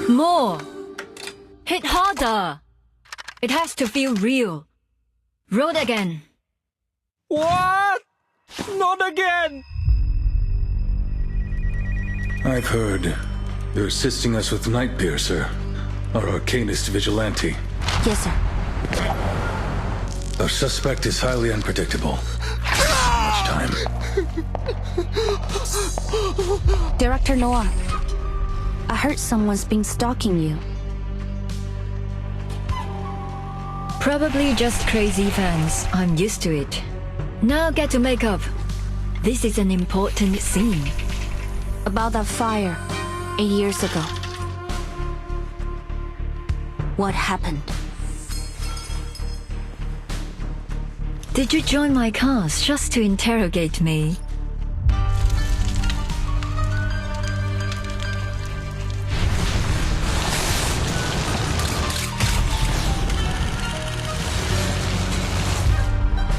More. Hit harder. It has to feel real. Roll again. What? Not again! I've heard you're assisting us with Nightpiercer, our arcanist vigilante. Yes, sir. Our suspect is highly unpredictable. Much time. Director Noah, I heard someone's been stalking you. Probably just crazy fans. I'm used to it. Now get to makeup. This is an important scene. About that fire 8 years ago. What happened? Did you join my cast just to interrogate me?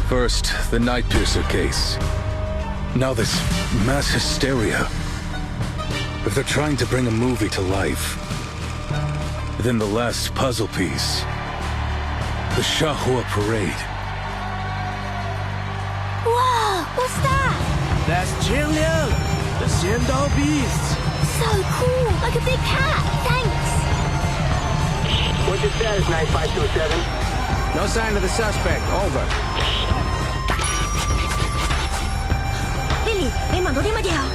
First, the Nightpiercer case. Now this mass hysteria. If they're trying to bring a movie to life, then the last puzzle piece, the Shahua Parade. Wow, what's that? That's Qiangliang, the Xiandao Beast. So cool, like a big cat. Thanks. What's your status, 9527? No sign of the suspect. Over. 丽丽，你慢多啲乜嘢啊？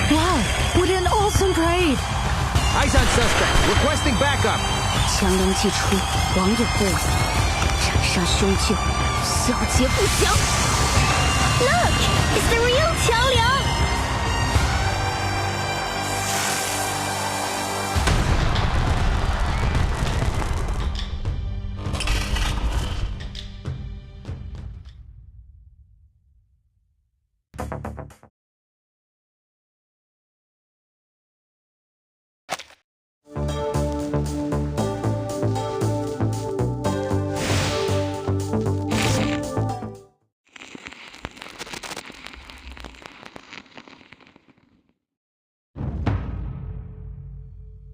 Wow, what an awesome parade! Eyes on suspect. Requesting backup. 强梁既出，王有后为，斩杀凶旧，小节不详。Look, it's the real 强梁。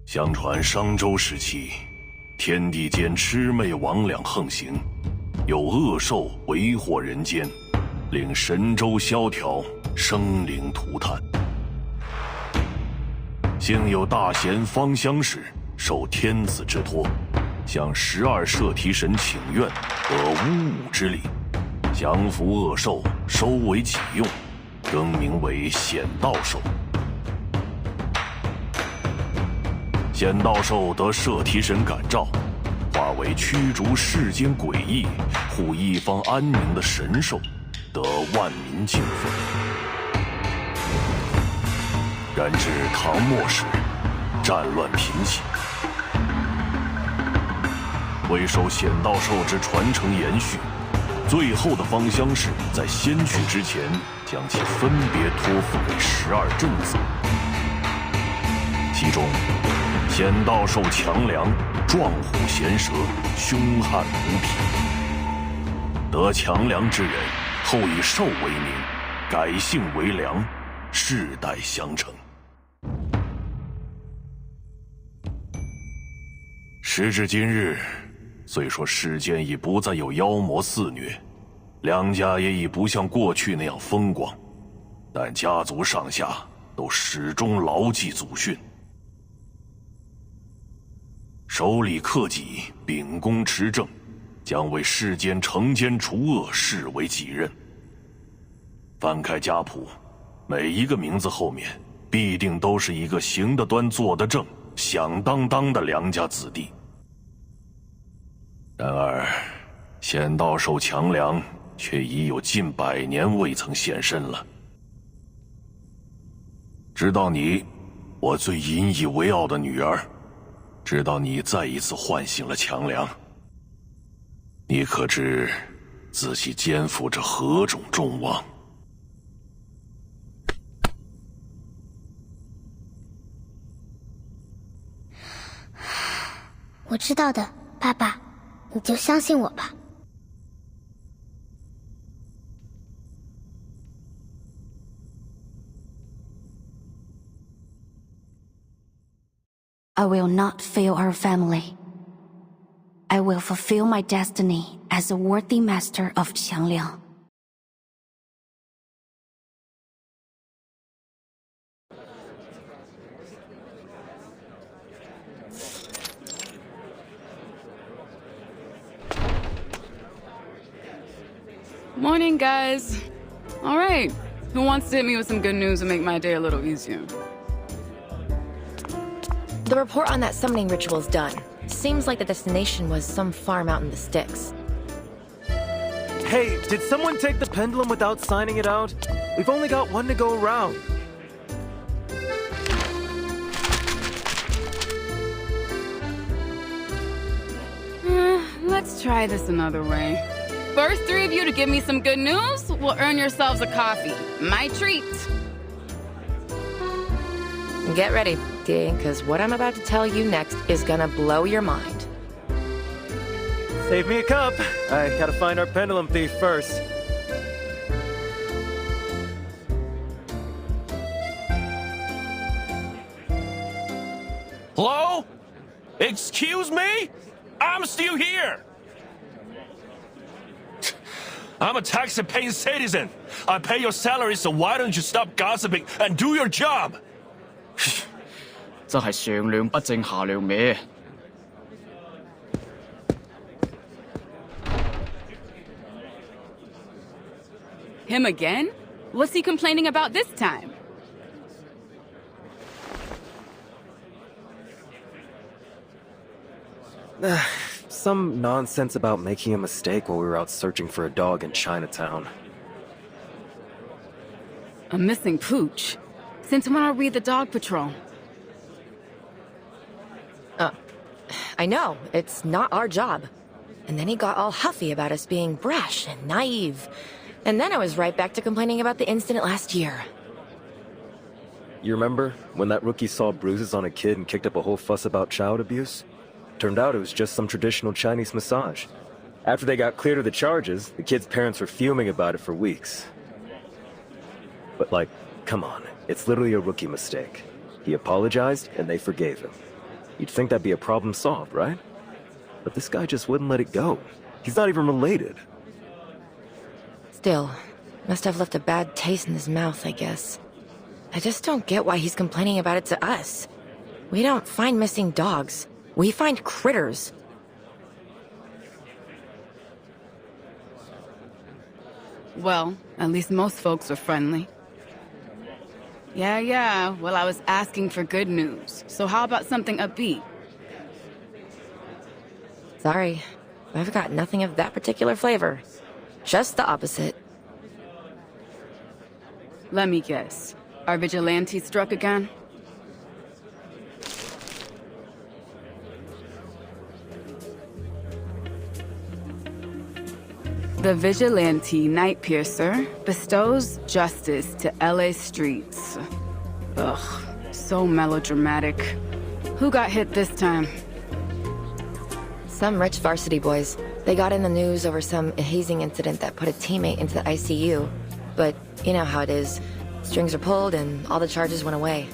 相传商周时期，天地间魑魅魍魉横行，有恶兽为祸人间，令神州萧条，生灵涂炭。幸有大贤方相氏受天子之托，向12摄提神请愿，得巫武之力，降服恶兽，收为己用，更名为显道兽。显道兽得摄提神感召，化为驱逐世间诡异、护一方安宁的神兽，得万民敬奉。然至唐末时，战乱频起，为受显道兽之传承延续，最后的方相氏在先去之前，将其分别托付给12镇子，其中显道兽强梁，壮虎衔蛇，凶悍无匹。得强梁之人，后以兽为名，改姓为梁，世代相承。时至今日，虽说世间已不再有妖魔肆虐，梁家也已不像过去那样风光，但家族上下都始终牢记祖训。守礼克己，秉公持正，将为世间惩奸除恶视为己任。翻开家谱，每一个名字后面必定都是一个行得端坐得正、响当当的梁家子弟。然而显道兽强梁却已有近100年未曾现身了。直到你，我最引以为傲的女儿，直到你再一次唤醒了强梁，你可知自己肩负着何种重望？我知道的，爸爸，你就相信我吧。I will not fail our family. I will fulfill my destiny as a worthy master of Xiangliang. Morning, guys. All right, who wants to hit me with some good news and make my day a little easier? The report on that summoning ritual is done. Seems like the destination was some farm out in the sticks. Hey, did someone take the pendulum without signing it out? We've only got one to go around. Let's try this another way. First three of you to give me some good news will earn yourselves a coffee. My treat. Get ready, Dee, because what I'm about to tell you next is gonna blow your mind. Save me a cup. I gotta find our pendulum thief first. Hello? Excuse me? I'm still here. I'm a tax-paying citizen. I pay your salary, so why don't you stop gossiping and do your job? 真係上梁不正下梁歪。Him again? What's he complaining about this time? Some nonsense about making a mistake while we were out searching for a dog in Chinatown. A missing pooch? Since when are we the dog patrol? I know, it's not our job. And then he got all huffy about us being brash and naive. And then I was right back to complaining about the incident last year. You remember when that rookie saw bruises on a kid and kicked up a whole fuss about child abuse? Turned out it was just some traditional Chinese massage. After they got cleared of the charges, the kid's parents were fuming about it for weeks. But like, come on, it's literally a rookie mistake. He apologized and they forgave him. You'd think that'd be a problem solved, right? But this guy just wouldn't let it go. He's not even related. Still, must have left a bad taste in his mouth, I guess. I just don't get why he's complaining about it to us. We don't find missing dogs. We find critters. Well, at least most folks are friendly. Yeah, well, I was asking for good news. So how about something upbeat? Sorry, I've got nothing of that particular flavor. Just the opposite. Let me guess. Our vigilante struck again? The vigilante Night Piercer bestows justice to LA streets. Ugh, so melodramatic. Who got hit this time? Some rich varsity boys. They got in the news over some hazing incident that put a teammate into the ICU. But you know how it is. Strings are pulled and all the charges went away.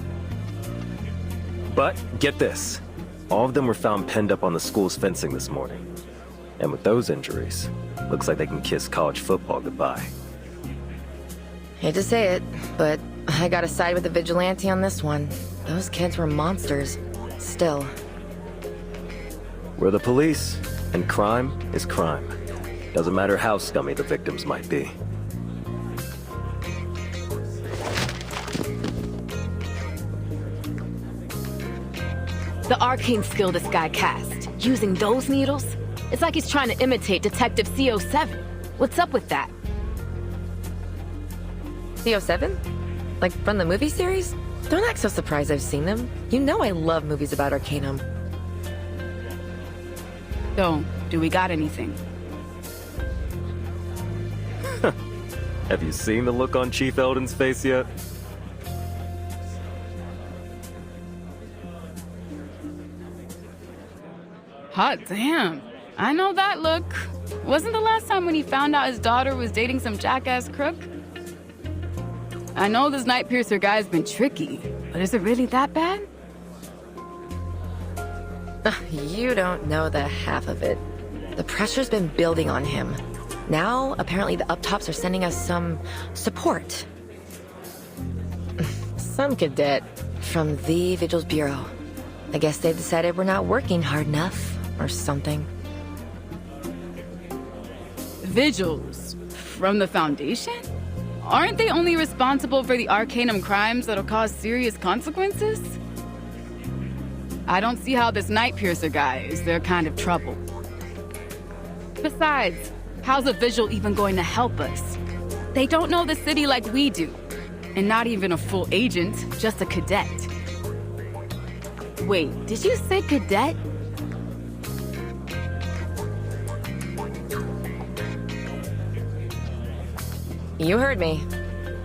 But get this. All of them were found penned up on the school's fencing this morning. And with those injuries, looks like they can kiss college football goodbye. Hate to say it, but I gotta side with the vigilante on this one. Those kids were monsters. Still. We're the police, and crime is crime. Doesn't matter how scummy the victims might be. The arcane skill this guy cast, using those needles? It's like he's trying to imitate Detective CO7. What's up with that? CO7? Like from the movie series? Don't act so surprised I've seen them. You know I love movies about Arcanum. So, do we got anything? Have you seen the look on Chief Eldon's face yet? Hot damn. I know that look. Wasn't the last time when he found out his daughter was dating some jackass crook? I know this Night Piercer guy's been tricky, but is it really that bad? You don't know the half of it. The pressure's been building on him. Now, apparently the up-tops are sending us some support. Some cadet from the Vigils Bureau. I guess they've decided we're not working hard enough, or something. Vigils? From the Foundation? Aren't they only responsible for the Arcanum crimes that'll cause serious consequences? I don't see how this Night Piercer guy is their kind of trouble. Besides, how's a Vigil even going to help us? They don't know the city like we do. And not even a full agent, just a cadet. Wait, did you say cadet? You heard me.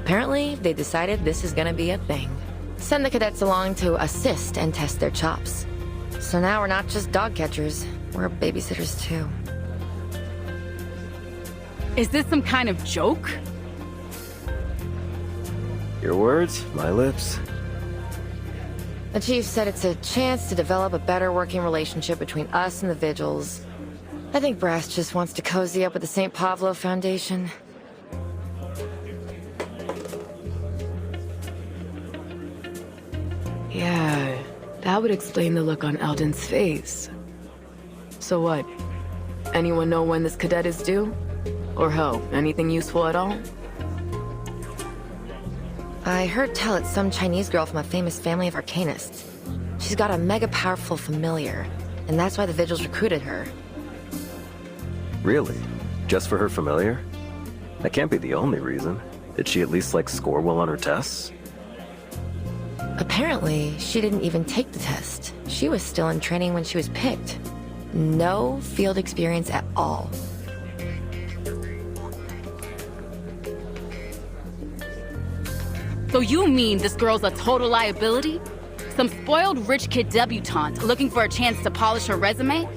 Apparently, they decided this is gonna be a thing. Send the cadets along to assist and test their chops. So now we're not just dog catchers, we're babysitters too. Is this some kind of joke? Your words, my lips. The chief said it's a chance to develop a better working relationship between us and the Vigils. I think Brass just wants to cozy up with the St. Pavlo Foundation. Yeah, that would explain the look on Eldon's face. So what? Anyone know when this cadet is due? Or hell, anything useful at all? I heard tell it's some Chinese girl from a famous family of arcanists. She's got a mega powerful familiar, and that's why the Vigils recruited her. Really? Just for her familiar? That can't be the only reason. Did she at least, like, score well on her tests? Apparently, she didn't even take the test. She was still in training when she was picked. No field experience at all. So you mean this girl's a total liability? Some spoiled rich kid debutante looking for a chance to polish her resume?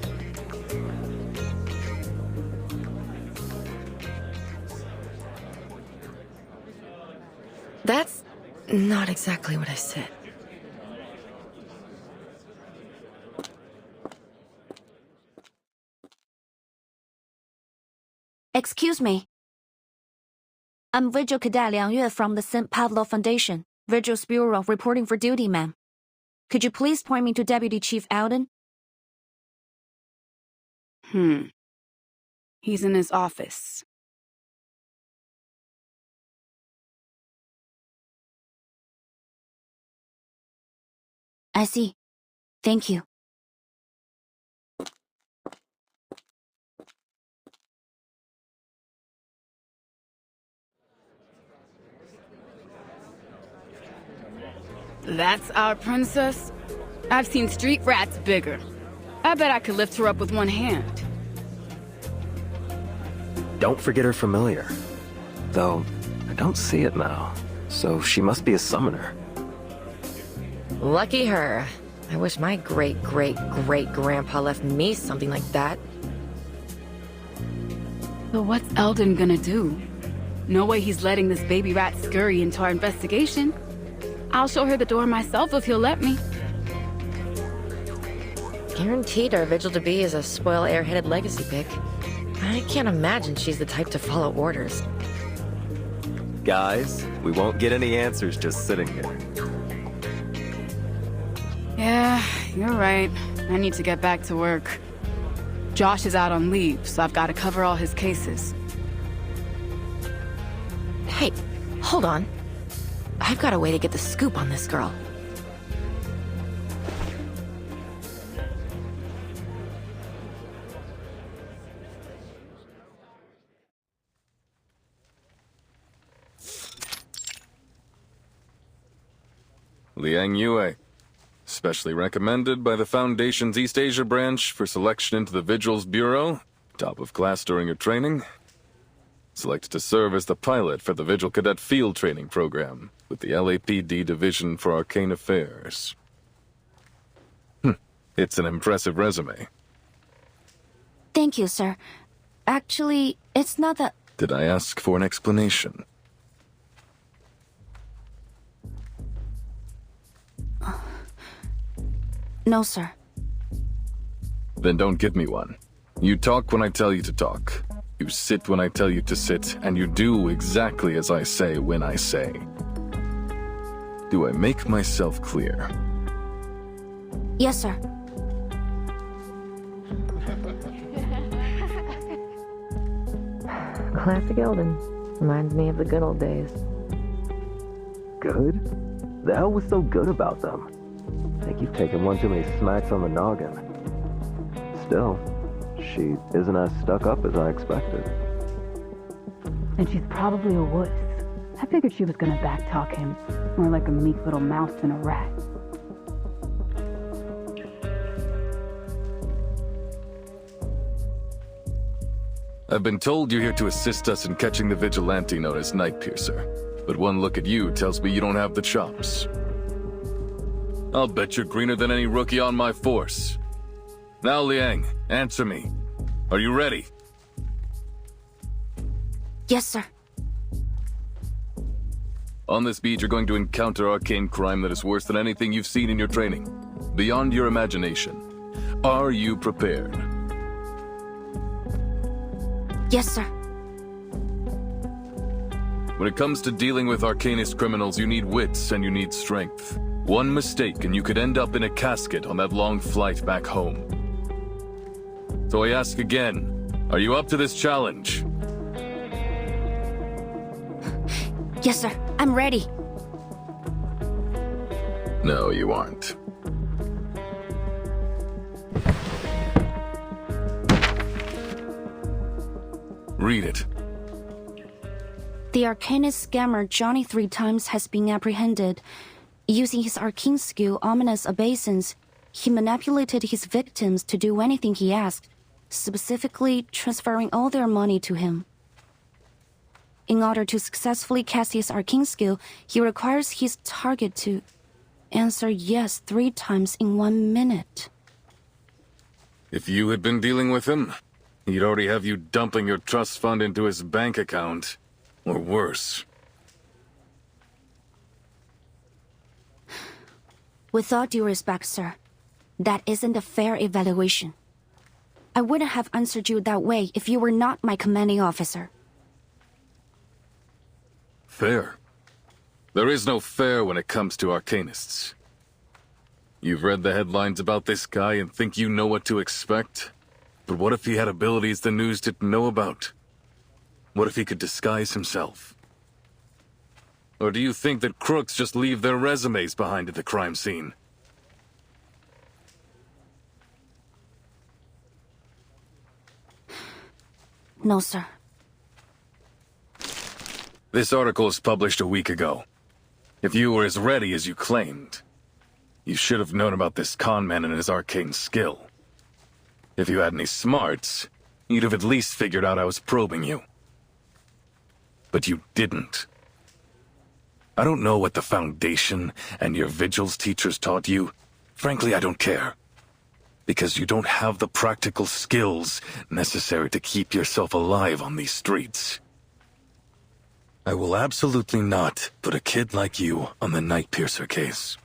That's not exactly what I said. Excuse me. I'm Vigil Cadet Liang Yue from the St. Pavlo Foundation, Vigil's Bureau, reporting for duty, ma'am. Could you please point me to Deputy Chief Alden? He's in his office. I see. Thank you. That's our princess? I've seen street rats bigger. I bet I could lift her up with one hand. Don't forget her familiar. Though, I don't see it now. So she must be a summoner. Lucky her. I wish my great-great-great-grandpa left me something like that. But what's Eldon gonna do? No way he's letting this baby rat scurry into our investigation. I'll show her the door myself if he'll let me. Guaranteed our Vigil-to-be is a spoil airheaded legacy pick. I can't imagine she's the type to follow orders. Guys, we won't get any answers just sitting here. Yeah, you're right. I need to get back to work. Josh is out on leave, so I've got to cover all his cases. Hey, hold on. I've got a way to get the scoop on this girl. Liang Yue. Specially recommended by the Foundation's East Asia branch for selection into the Vigils Bureau. Top of class during your training. Selected to serve as the pilot for the Vigil Cadet Field Training Program with the LAPD Division for Arcane Affairs. It's an impressive resume. Thank you, sir. Actually, it's not that... Did I ask for an explanation? No, sir. Then don't give me one. You talk when I tell you to talk. You sit when I tell you to sit, and you do exactly as I say when I say. Do I make myself clear? Yes, sir. Classic Eldon. Reminds me of the good old days. Good? The hell was so good about them? I think you've taken one too many smacks on the noggin. Still, she isn't as stuck up as I expected. And she's probably a wuss. I figured she was gonna backtalk him. More like a meek little mouse than a rat. I've been told you're here to assist us in catching the vigilante known as Nightpiercer. But one look at you tells me you don't have the chops. I'll bet you're greener than any rookie on my force. Now, Liang, answer me. Are you ready? Yes, sir. On this beat, you're going to encounter arcane crime that is worse than anything you've seen in your training. Beyond your imagination. Are you prepared? Yes, sir. When it comes to dealing with arcanist criminals, you need wits and you need strength. One mistake and you could end up in a casket on that long flight back home. So I ask again, are you up to this challenge? Yes, sir. I'm ready. No, you aren't. Read it. The arcanist scammer Johnny 3 times has been apprehended. Using his arcane skill, ominous obeisance, he manipulated his victims to do anything he asked, specifically transferring all their money to him. In order to successfully cast his arcane skill, he requires his target to answer yes 3 times in 1 minute. If you had been dealing with him, he'd already have you dumping your trust fund into his bank account. Or worse. With all due respect, sir, that isn't a fair evaluation. I wouldn't have answered you that way if you were not my commanding officer. Fair? There is no fair when it comes to arcanists. You've read the headlines about this guy and think you know what to expect? But what if he had abilities the news didn't know about? What if he could disguise himself? Or do you think that crooks just leave their resumes behind at the crime scene? No, sir. This article was published a week ago. If you were as ready as you claimed, you should have known about this con man and his arcane skill. If you had any smarts, you'd have at least figured out I was probing you. But you didn't. I don't know what the Foundation and your vigils teachers taught you. Frankly, I don't care. Because you don't have the practical skills necessary to keep yourself alive on these streets. I will absolutely not put a kid like you on the Nightpiercer case.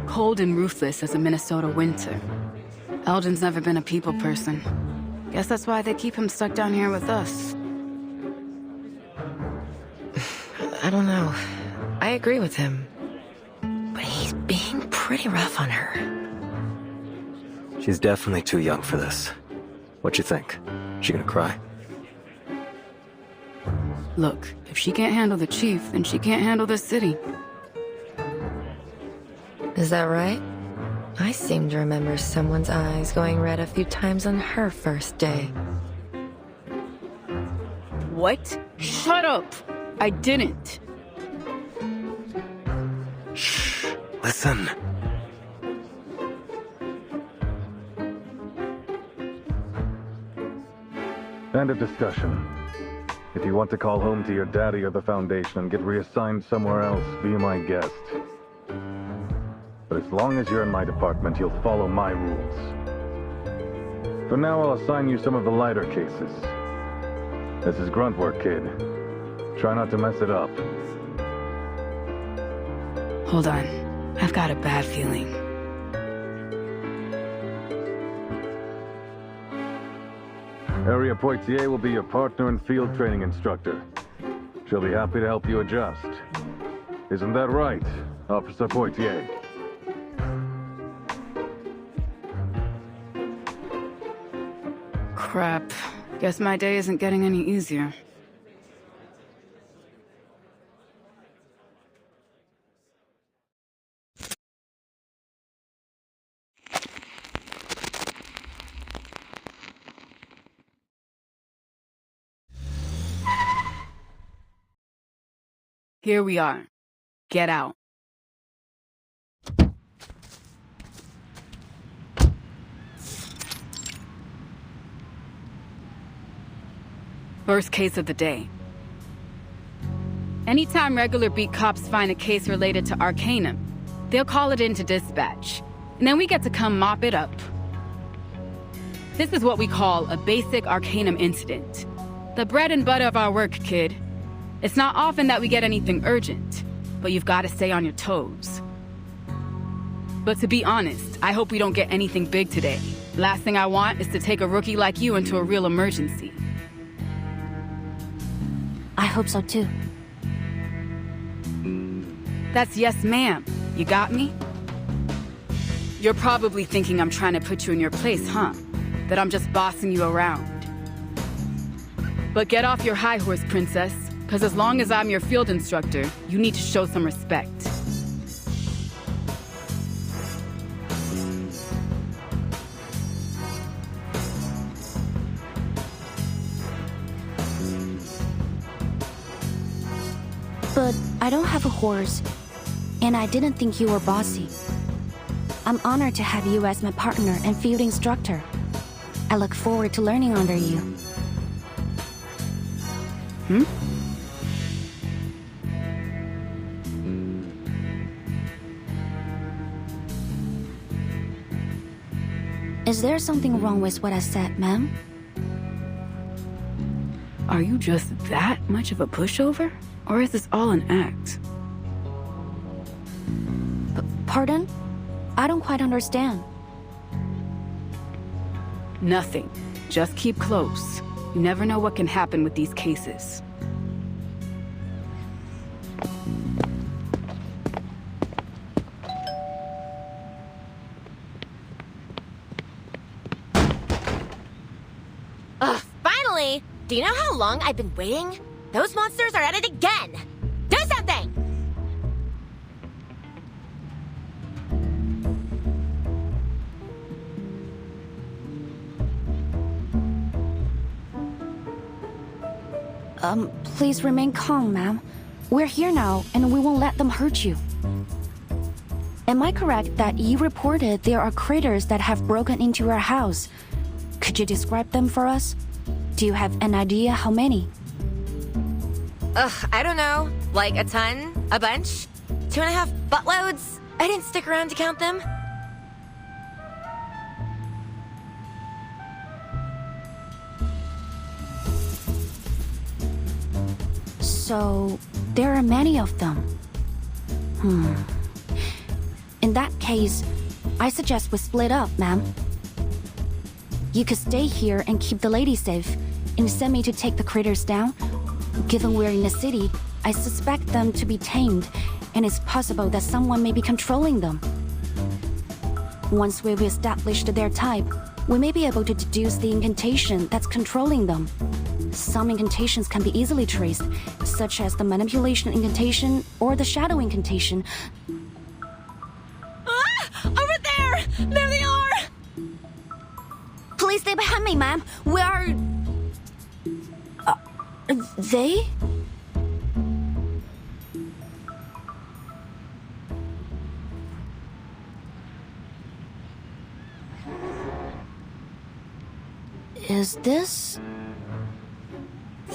Cold and ruthless as a Minnesota winter. Eldon's never been a people person. Guess that's why they keep him stuck down here with us. I don't know. I agree with him. But he's being pretty rough on her. She's definitely too young for this. What you think? She gonna cry? Look, if she can't handle the chief, then she can't handle this city. Is that right? I seem to remember someone's eyes going red a few times on her first day. What? Shut up! I didn't. Shh. Listen. End of discussion. If you want to call home to your daddy or the Foundation and get reassigned somewhere else, be my guest. But as long as you're in my department, you'll follow my rules. For now, I'll assign you some of the lighter cases. This is grunt work, kid. Try not to mess it up. Hold on. I've got a bad feeling. Area Poitier will be your partner and field training instructor. She'll be happy to help you adjust. Isn't that right, Officer Poitier? Crap. Guess my day isn't getting any easier. Here we are. Get out. First case of the day. Anytime regular beat cops find a case related to Arcanum, they'll call it into dispatch, and then we get to come mop it up. This is what we call a basic Arcanum incident. The bread and butter of our work, kid. It's not often that we get anything urgent, but you've got to stay on your toes. But to be honest, I hope we don't get anything big today. Last thing I want is to take a rookie like you into a real emergency. I hope so too. That's yes, ma'am. You got me? You're probably thinking I'm trying to put you in your place, huh? That I'm just bossing you around. But get off your high horse, princess. Because as long as I'm your field instructor, you need to show some respect. But I don't have a horse, and I didn't think you were bossy. I'm honored to have you as my partner and field instructor. I look forward to learning under you. Hmm? Is there something wrong with what I said, ma'am? Are you just that much of a pushover? Or is this all an act? Pardon? I don't quite understand. Nothing. Just keep close. You never know what can happen with these cases. Ugh, finally! Do you know how long I've been waiting? Those monsters are at it again! Do something! Please remain calm, ma'am. We're here now, and we won't let them hurt you. Am I correct that you reported there are critters that have broken into your house? Could you describe them for us? Do you have an idea how many? Ugh, I don't know. Like a ton? A bunch? 2.5 buttloads? I didn't stick around to count them. So, there are many of them. In that case, I suggest we split up, ma'am. You could stay here and keep the lady safe, and send me to take the critters down. Given we're in the city, I suspect them to be tamed, and it's possible that someone may be controlling them. Once we've established their type, we may be able to deduce the incantation that's controlling them. Some incantations can be easily traced, such as the manipulation incantation or the shadow incantation. Ah! Over there! There they are! Please stay behind me, ma'am. We are... they? Is this...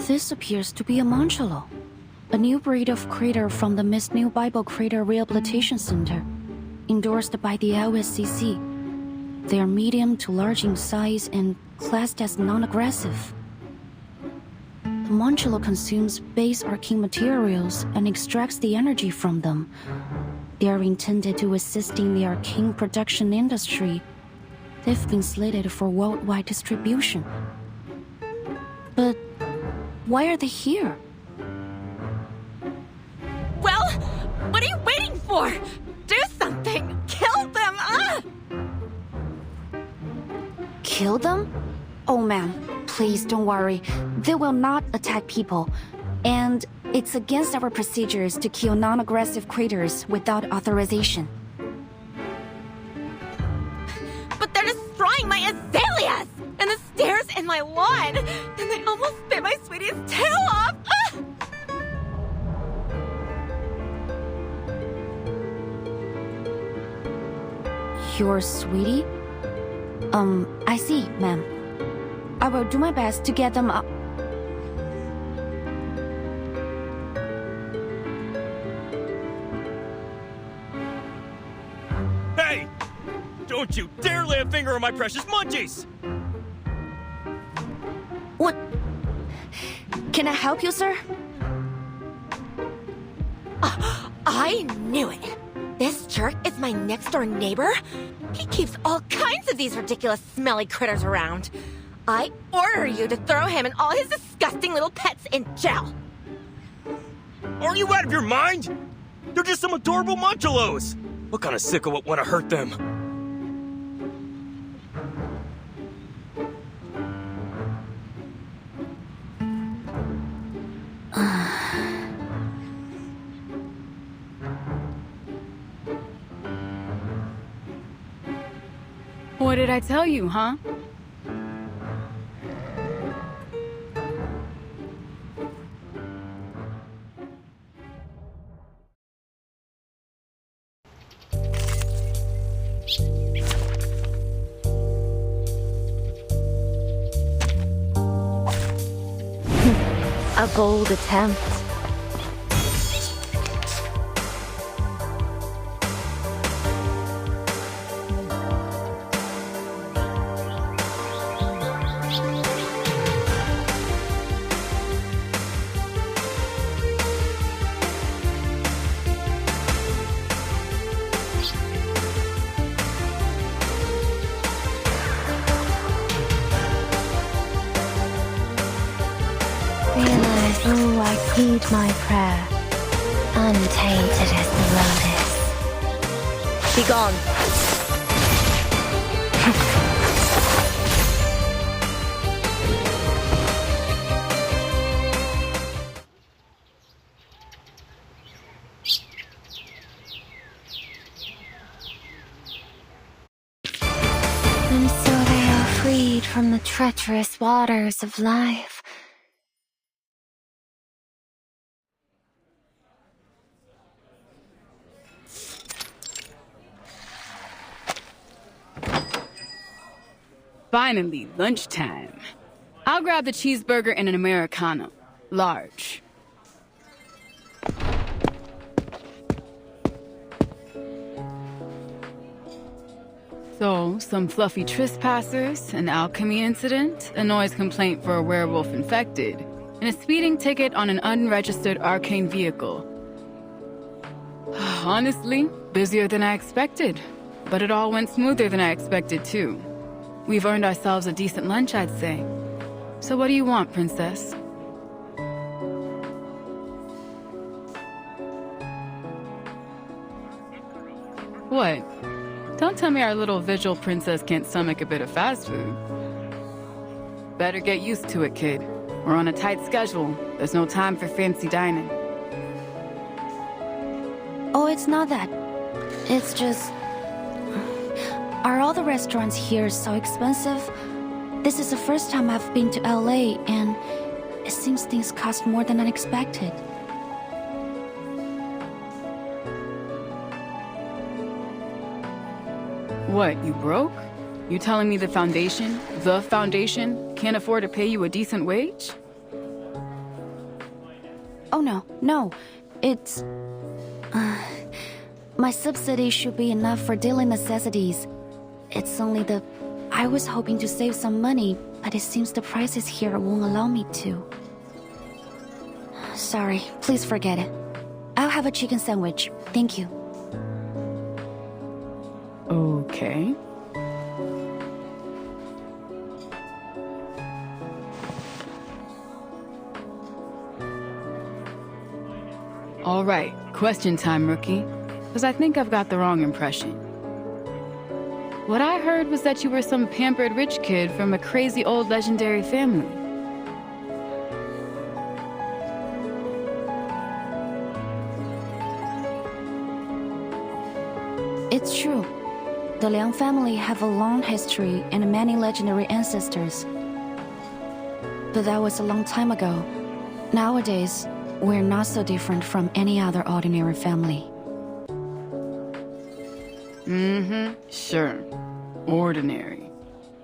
This appears to be a Manchalo, a new breed of critter from the Miss New Bible Critter Rehabilitation Center, endorsed by the LSCC. They are medium to large in size and classed as non-aggressive. Moncelo consumes base arcane materials and extracts the energy from them. They are intended to assist in the arcane production industry. They've been slated for worldwide distribution. But why are they here? Well, what are you waiting for? Do something! Kill them! Kill them? Oh man, please don't worry. They will not attack people. And it's against our procedures to kill non-aggressive critters without authorization. But they're destroying my azaleas! And the stairs in my lawn! And they almost bit my sweetie's tail off! Your sweetie? I see, ma'am. I will do my best to get them up. Hey! Don't you dare lay a finger on my precious munchies! What? Can I help you, sir? I knew it! This jerk is my next-door neighbor? He keeps all kinds of these ridiculous smelly critters around. I order you to throw him and all his disgusting little pets in jail. Are you out of your mind? They're just some adorable munchalos! What kind of sicko would want to hurt them? What did I tell you, huh? A bold attempt. Oh, I heed my prayer, untainted as the lotus. Be gone. And so they are freed from the treacherous waters of life. Finally, lunchtime. I'll grab the cheeseburger and an Americano. Large. So, some fluffy trespassers, an alchemy incident, a noise complaint for a werewolf infected, and a speeding ticket on an unregistered arcane vehicle. Honestly, busier than I expected. But it all went smoother than I expected, too. We've earned ourselves a decent lunch, I'd say. So what do you want, princess? What? Don't tell me our little visual princess can't stomach a bit of fast food. Better get used to it, kid. We're on a tight schedule. There's no time for fancy dining. Oh, it's not that. It's just... Are all the restaurants here so expensive? This is the first time I've been to LA, and it seems things cost more than I expected. What, you broke? You telling me the foundation, can't afford to pay you a decent wage? Oh no. It's... my subsidy should be enough for daily necessities. It's only the... I was hoping to save some money, but it seems the prices here won't allow me to. Sorry, please forget it. I'll have a chicken sandwich. Thank you. Okay. All right, question time, rookie. Because I think I've got the wrong impression. What I heard was that you were some pampered rich kid from a crazy old legendary family. It's true. The Liang family have a long history and many legendary ancestors. But that was a long time ago. Nowadays, we're not so different from any other ordinary family. Sure. Ordinary.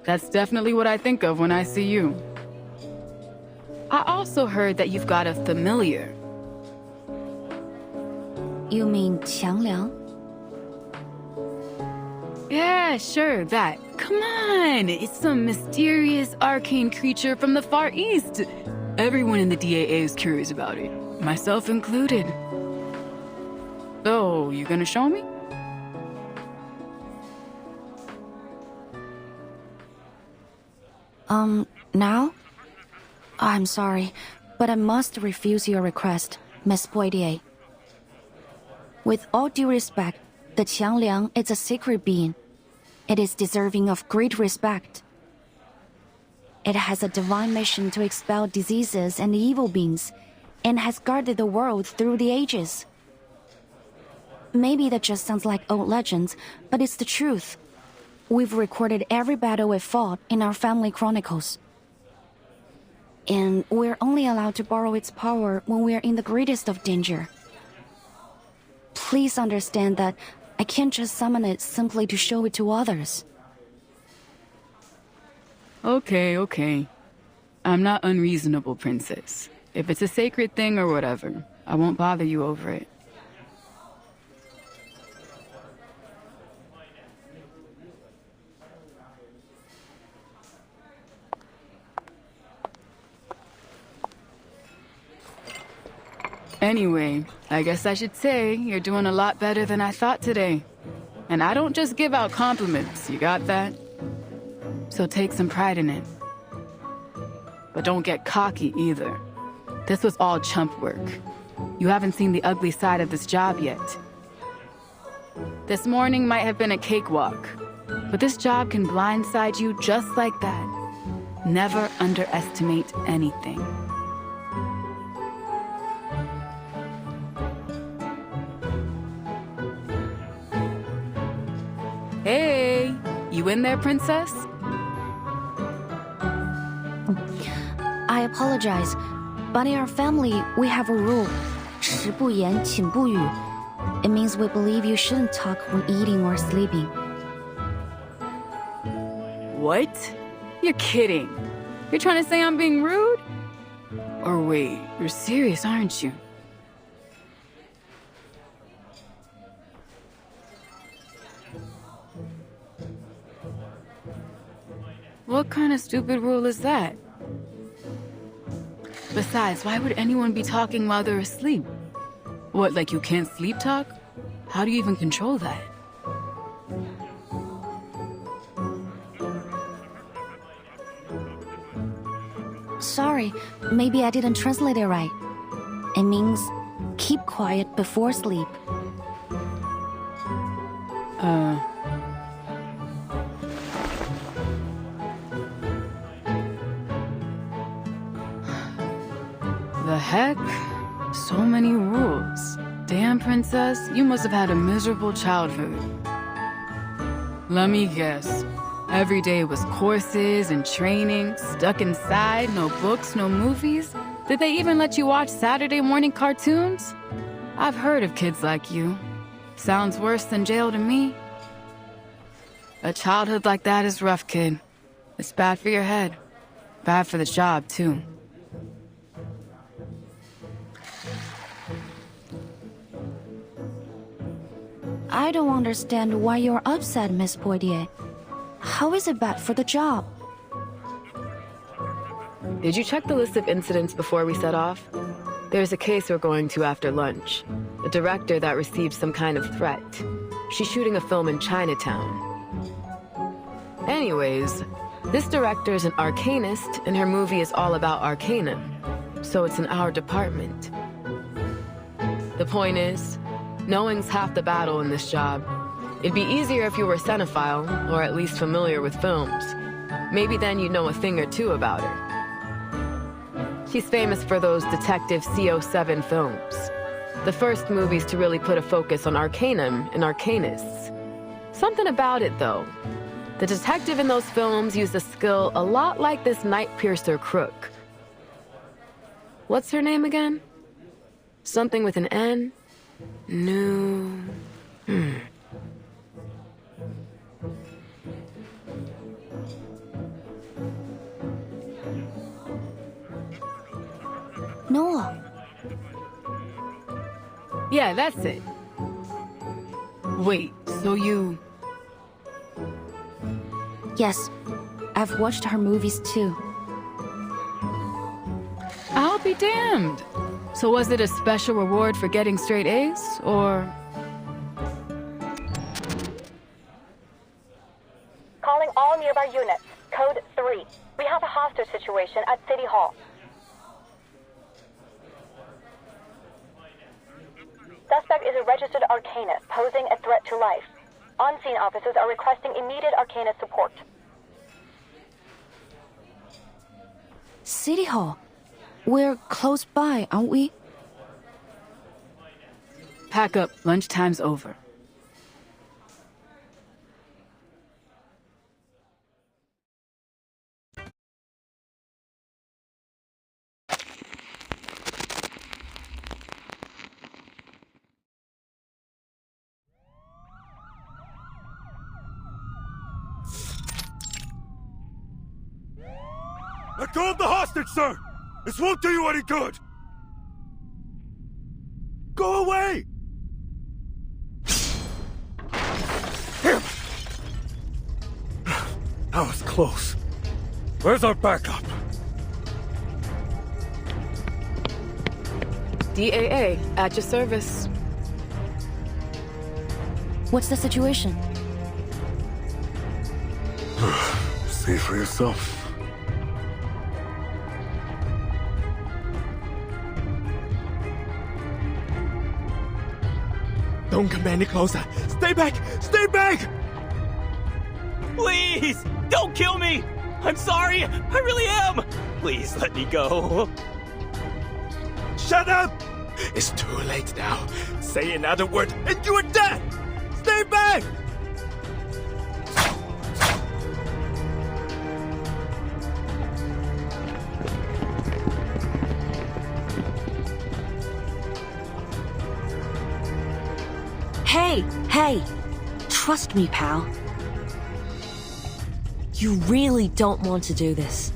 That's definitely what I think of when I see you. I also heard that you've got a familiar. You mean Qiangliang? Yeah, sure, that. Come on! It's some mysterious arcane creature from the Far East. Everyone in the DAA is curious about it, myself included. So, you gonna show me? Now? I'm sorry, but I must refuse your request, Miss Poitier. With all due respect, the Qiangliang is a sacred being. It is deserving of great respect. It has a divine mission to expel diseases and evil beings, and has guarded the world through the ages. Maybe that just sounds like old legends, but it's the truth. We've recorded every battle we fought in our family chronicles. And we're only allowed to borrow its power when we're in the greatest of danger. Please understand that I can't just summon it simply to show it to others. Okay. I'm not unreasonable, princess. If it's a sacred thing or whatever, I won't bother you over it. Anyway, I guess I should say you're doing a lot better than I thought today. And I don't just give out compliments, you got that? So take some pride in it. But don't get cocky either. This was all chump work. You haven't seen the ugly side of this job yet. This morning might have been a cakewalk, but this job can blindside you just like that. Never underestimate anything. Hey, you in there, princess? I apologize, but in our family, we have a rule. 食不言，寝不语. It means we believe you shouldn't talk when eating or sleeping. What? You're kidding. You're trying to say I'm being rude? Or wait, you're serious, aren't you? What kind of stupid rule is that? Besides, why would anyone be talking while they're asleep? What, like you can't sleep talk? How do you even control that? Sorry, maybe I didn't translate it right. It means keep quiet before sleep. The heck? So many rules. Damn, princess, you must have had a miserable childhood. Let me guess. Every day was courses and training, stuck inside, no books, no movies. Did they even let you watch Saturday morning cartoons? I've heard of kids like you. Sounds worse than jail to me. A childhood like that is rough, kid. It's bad for your head. Bad for the job, too. I don't understand why you're upset, Miss Poitier. How is it bad for the job? Did you check the list of incidents before we set off? There's a case we're going to after lunch. A director that received some kind of threat. She's shooting a film in Chinatown. Anyways, this director's an arcanist, and her movie is all about arcana. So it's in our department. The point is, knowing's half the battle in this job. It'd be easier if you were a cinephile, or at least familiar with films. Maybe then you'd know a thing or two about her. She's famous for those Detective CO7 films. The first movies to really put a focus on arcanum and arcanists. Something about it, though. The detective in those films used a skill a lot like this Night Piercer crook. What's her name again? Something with an N? No. Noah. Yeah, that's it. Wait, so you... Yes, I've watched her movies too. I'll be damned. So was it a special reward for getting straight A's, or...? Calling all nearby units. Code 3. We have a hostage situation at City Hall. Suspect is a registered arcanist posing a threat to life. On-scene officers are requesting immediate arcanist support. City Hall. We're close by, aren't we? Pack up. Lunchtime's over. Let go of the hostage, sir! This won't do you any good! Go away! Damn! That was close. Where's our backup? DAA, at your service. What's the situation? See for yourself. Don't come any closer. Stay back! Stay back! Please! Don't kill me! I'm sorry! I really am! Please let me go. Shut up! It's too late now. Say another word and you are dead! Stay back! Hey! Trust me, pal. You really don't want to do this.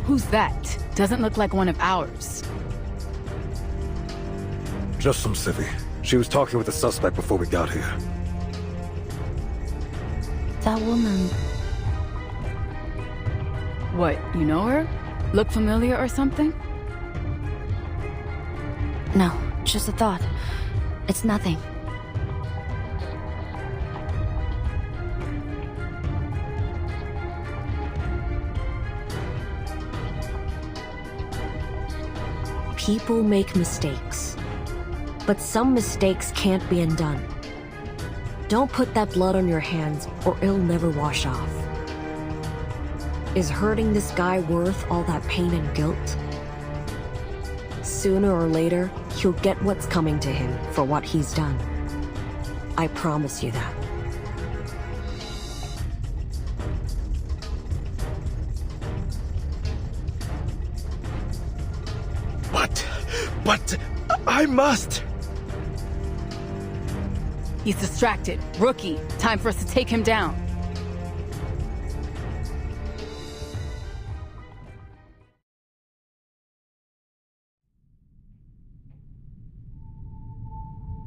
Who's that? Doesn't look like one of ours. Just some civvy. She was talking with the suspect before we got here. That woman... What, you know her? Look familiar or something? No, just a thought. It's nothing. People make mistakes. But some mistakes can't be undone. Don't put that blood on your hands, or it'll never wash off. Is hurting this guy worth all that pain and guilt? Sooner or later, he'll get what's coming to him for what he's done. I promise you that. But... I must! He's distracted. Rookie. Time for us to take him down.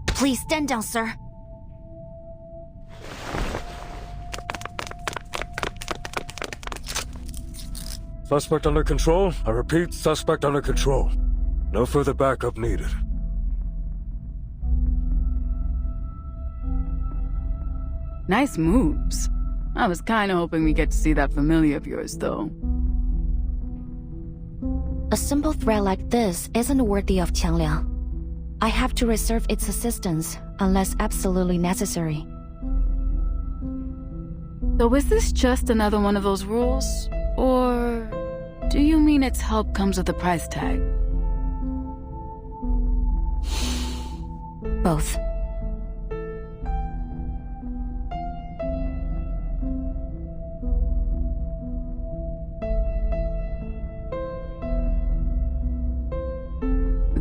Please stand down, sir. Suspect under control. I repeat, suspect under control. No further backup needed. Nice moves. I was kinda hoping we get to see that familiar of yours, though. A simple threat like this isn't worthy of Qiangliang. I have to reserve its assistance unless absolutely necessary. So is this just another one of those rules? Or do you mean its help comes with a price tag? Both.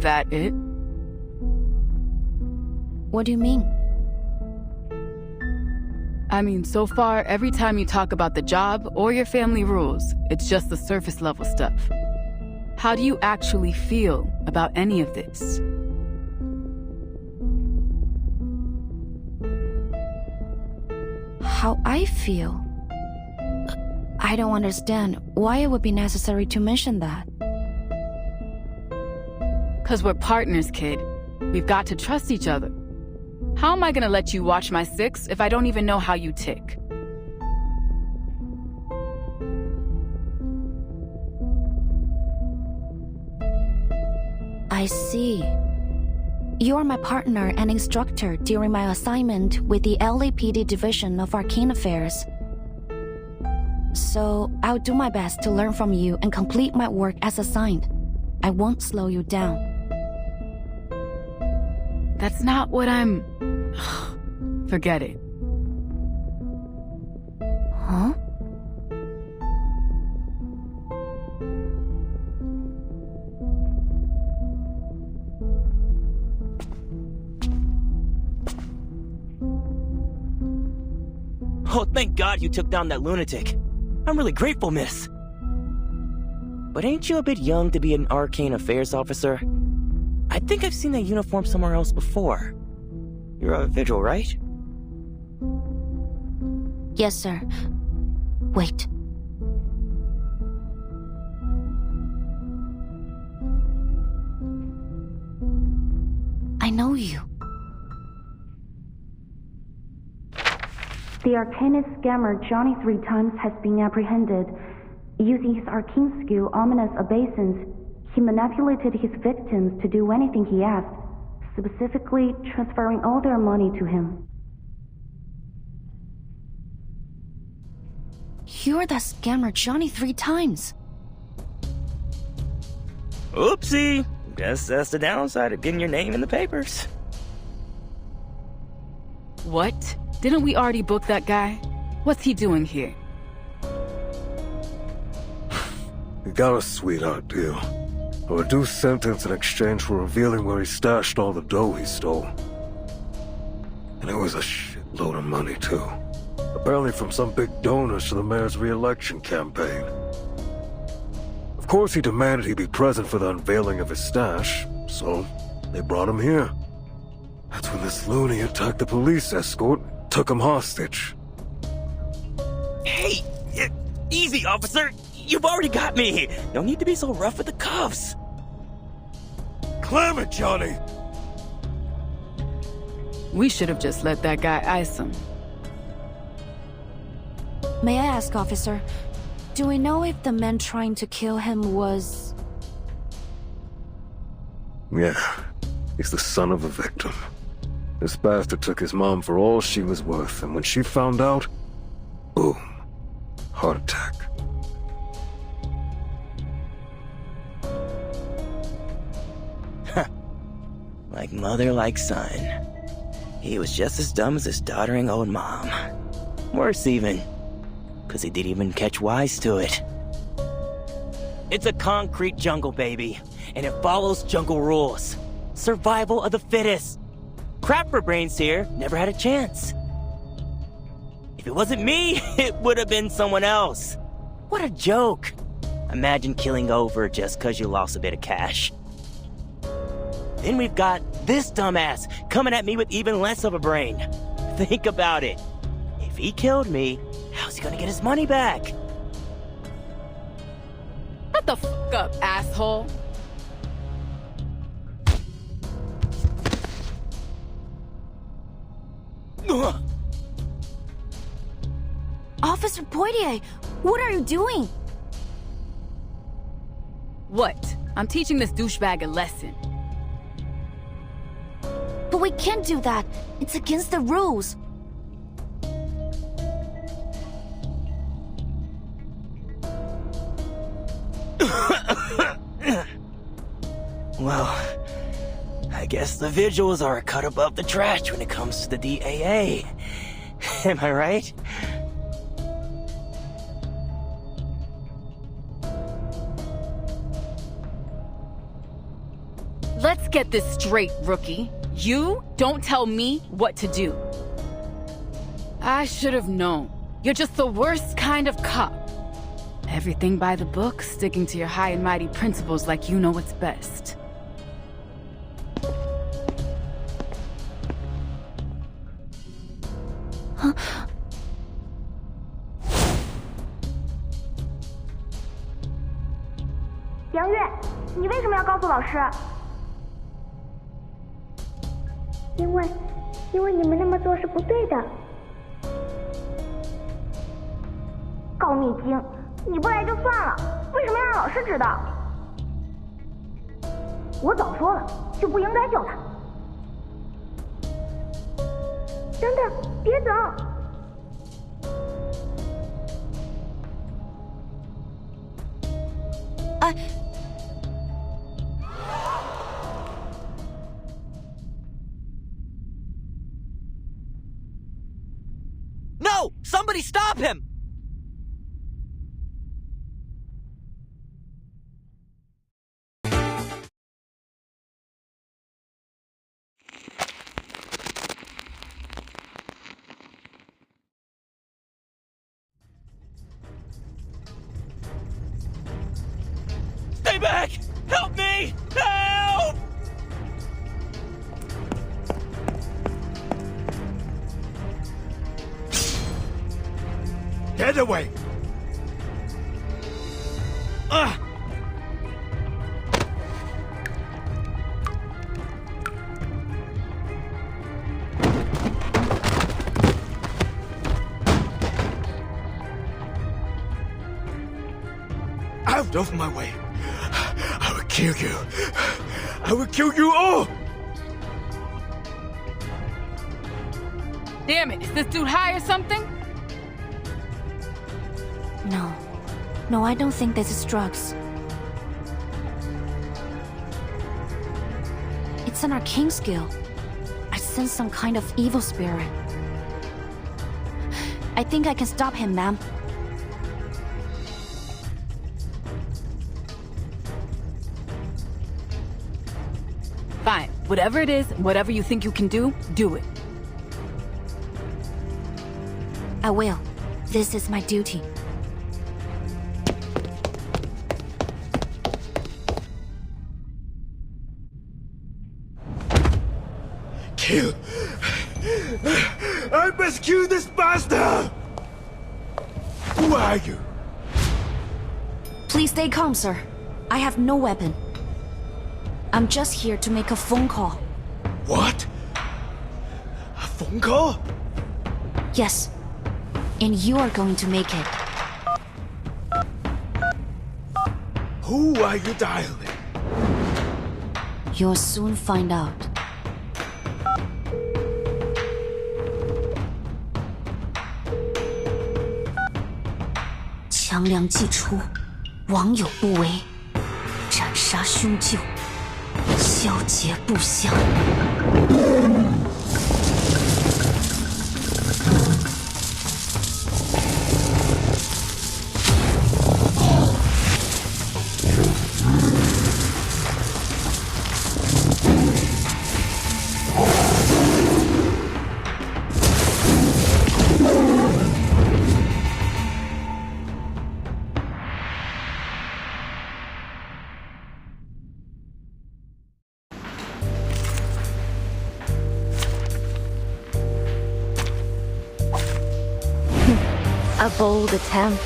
That it? What do you mean? I mean, so far, every time you talk about the job or your family rules, it's just the surface level stuff. How do you actually feel about any of this? How I feel? I don't understand why it would be necessary to mention that. 'Cause we're partners, kid. We've got to trust each other. How am I gonna let you watch my six if I don't even know how you tick? I see. You're my partner and instructor during my assignment with the LAPD Division of Arcane Affairs. So, I'll do my best to learn from you and complete my work as assigned. I won't slow you down. That's not what I'm... Forget it. Huh? Oh, thank God you took down that lunatic. I'm really grateful, miss. But ain't you a bit young to be an Arcane Affairs officer? I think I've seen that uniform somewhere else before. You're a vigil, right? Yes, sir. Wait. I know you. The Arcanist scammer Johnny 3 times has been apprehended. Using his arcane skill, Ominous Obeisance, he manipulated his victims to do anything he asked, specifically transferring all their money to him. You're that scammer Johnny 3 times. Oopsie. Guess that's the downside of getting your name in the papers. What? Didn't we already book that guy? What's he doing here? He got a sweetheart deal. A reduced sentence in exchange for revealing where he stashed all the dough he stole. And it was a shitload of money, too. Apparently from some big donors to the mayor's re-election campaign. Of course he demanded he be present for the unveiling of his stash, so they brought him here. That's when this loony attacked the police escort and took him hostage. Hey! Easy, officer! You've already got me! No need to be so rough with the cuffs! Clam it, Johnny! We should have just let that guy ice him. May I ask, officer, do we know if the man trying to kill him was... Yeah, he's the son of a victim. This bastard took his mom for all she was worth, and when she found out, boom, heart attack. Like mother, like son. He was just as dumb as his doddering old mom. Worse even, because he didn't even catch wise to it. It's a concrete jungle, baby, and it follows jungle rules. Survival of the fittest. Crap for brains here, never had a chance. If it wasn't me, it would have been someone else. What a joke. Imagine killing over just because you lost a bit of cash. Then we've got this dumbass coming at me with even less of a brain. Think about it. If he killed me, how's he gonna get his money back? Shut the fuck up, asshole. Officer Poitier, what are you doing? What? I'm teaching this douchebag a lesson. But we can't do that. It's against the rules. Well, I guess the visuals are a cut above the trash when it comes to the DAA. Am I right? Let's get this straight, rookie. You don't tell me what to do. I should have known. You're just the worst kind of cop. Everything by the book, sticking to your high and mighty principles like you know what's best. Huh? 杨月，你为什么要告诉老师？因为你们那么做是不对的。告密精，你不来就算了，为什么要让老师知道？我早说了，就不应该救他。等等，别走！哎。 No! Somebody stop him! Stay back! Help me! Help! Get away! Out of my way! I will kill you! I will kill you all! Damn it, is this dude high or something? No, I don't think this is drugs. It's an arcane skill. I sense some kind of evil spirit. I think I can stop him, ma'am. Fine, whatever it is, whatever you think you can do it. I will. This is my duty. Kill! I must kill this bastard! Who are you? Please stay calm, sir. I have no weapon. I'm just here to make a phone call. What? A phone call? Yes. And you are going to make it. Who are you dialing? You'll soon find out. 强梁既出，亡有不为，斩杀凶旧，消结不祥。A bold attempt.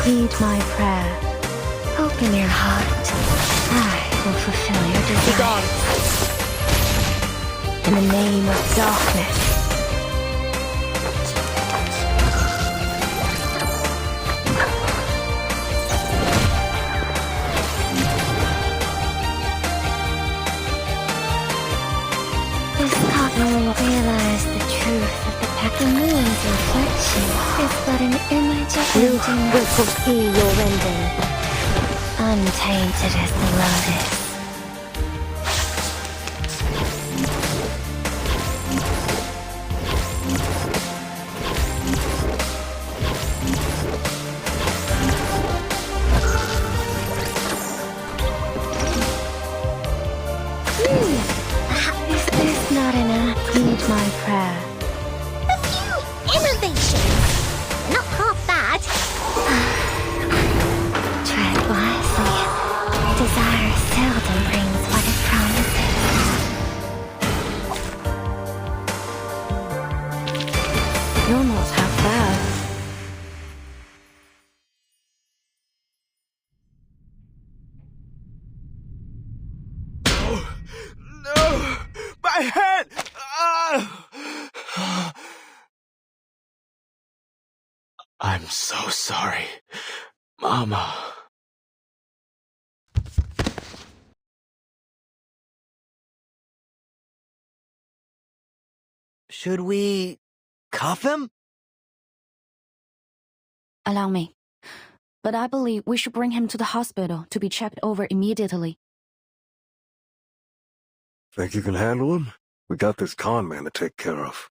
Heed my prayer. Open your heart. I will fulfill your desires. In the name of darkness. You will realize the truth of the pack. The moon's reflection is but an image of You will fulfill your ending. untainted as the lotus. Is this not enough? Heed my prayer. A few innovations. Not half bad. Tread wisely. Desire seldom brings what it promises. You're not half bad. No! My head! I'm so sorry, Mama. Should we cuff him? Allow me. But I believe we should bring him to the hospital to be checked over immediately. Think you can handle him? We got this con man to take care of.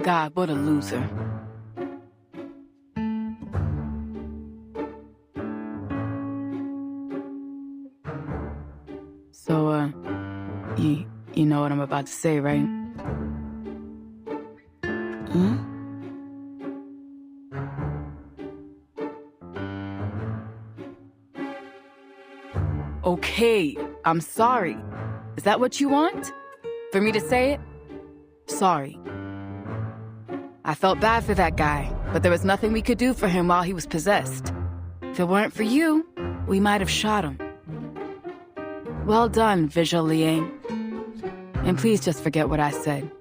God, what a loser. So, you know what I'm about to say, right? Okay, I'm sorry. Is that what you want? For me to say it? Sorry. I felt bad for that guy, but there was nothing we could do for him while he was possessed. If it weren't for you, we might have shot him. Well done, Visual Liang. And please just forget what I said.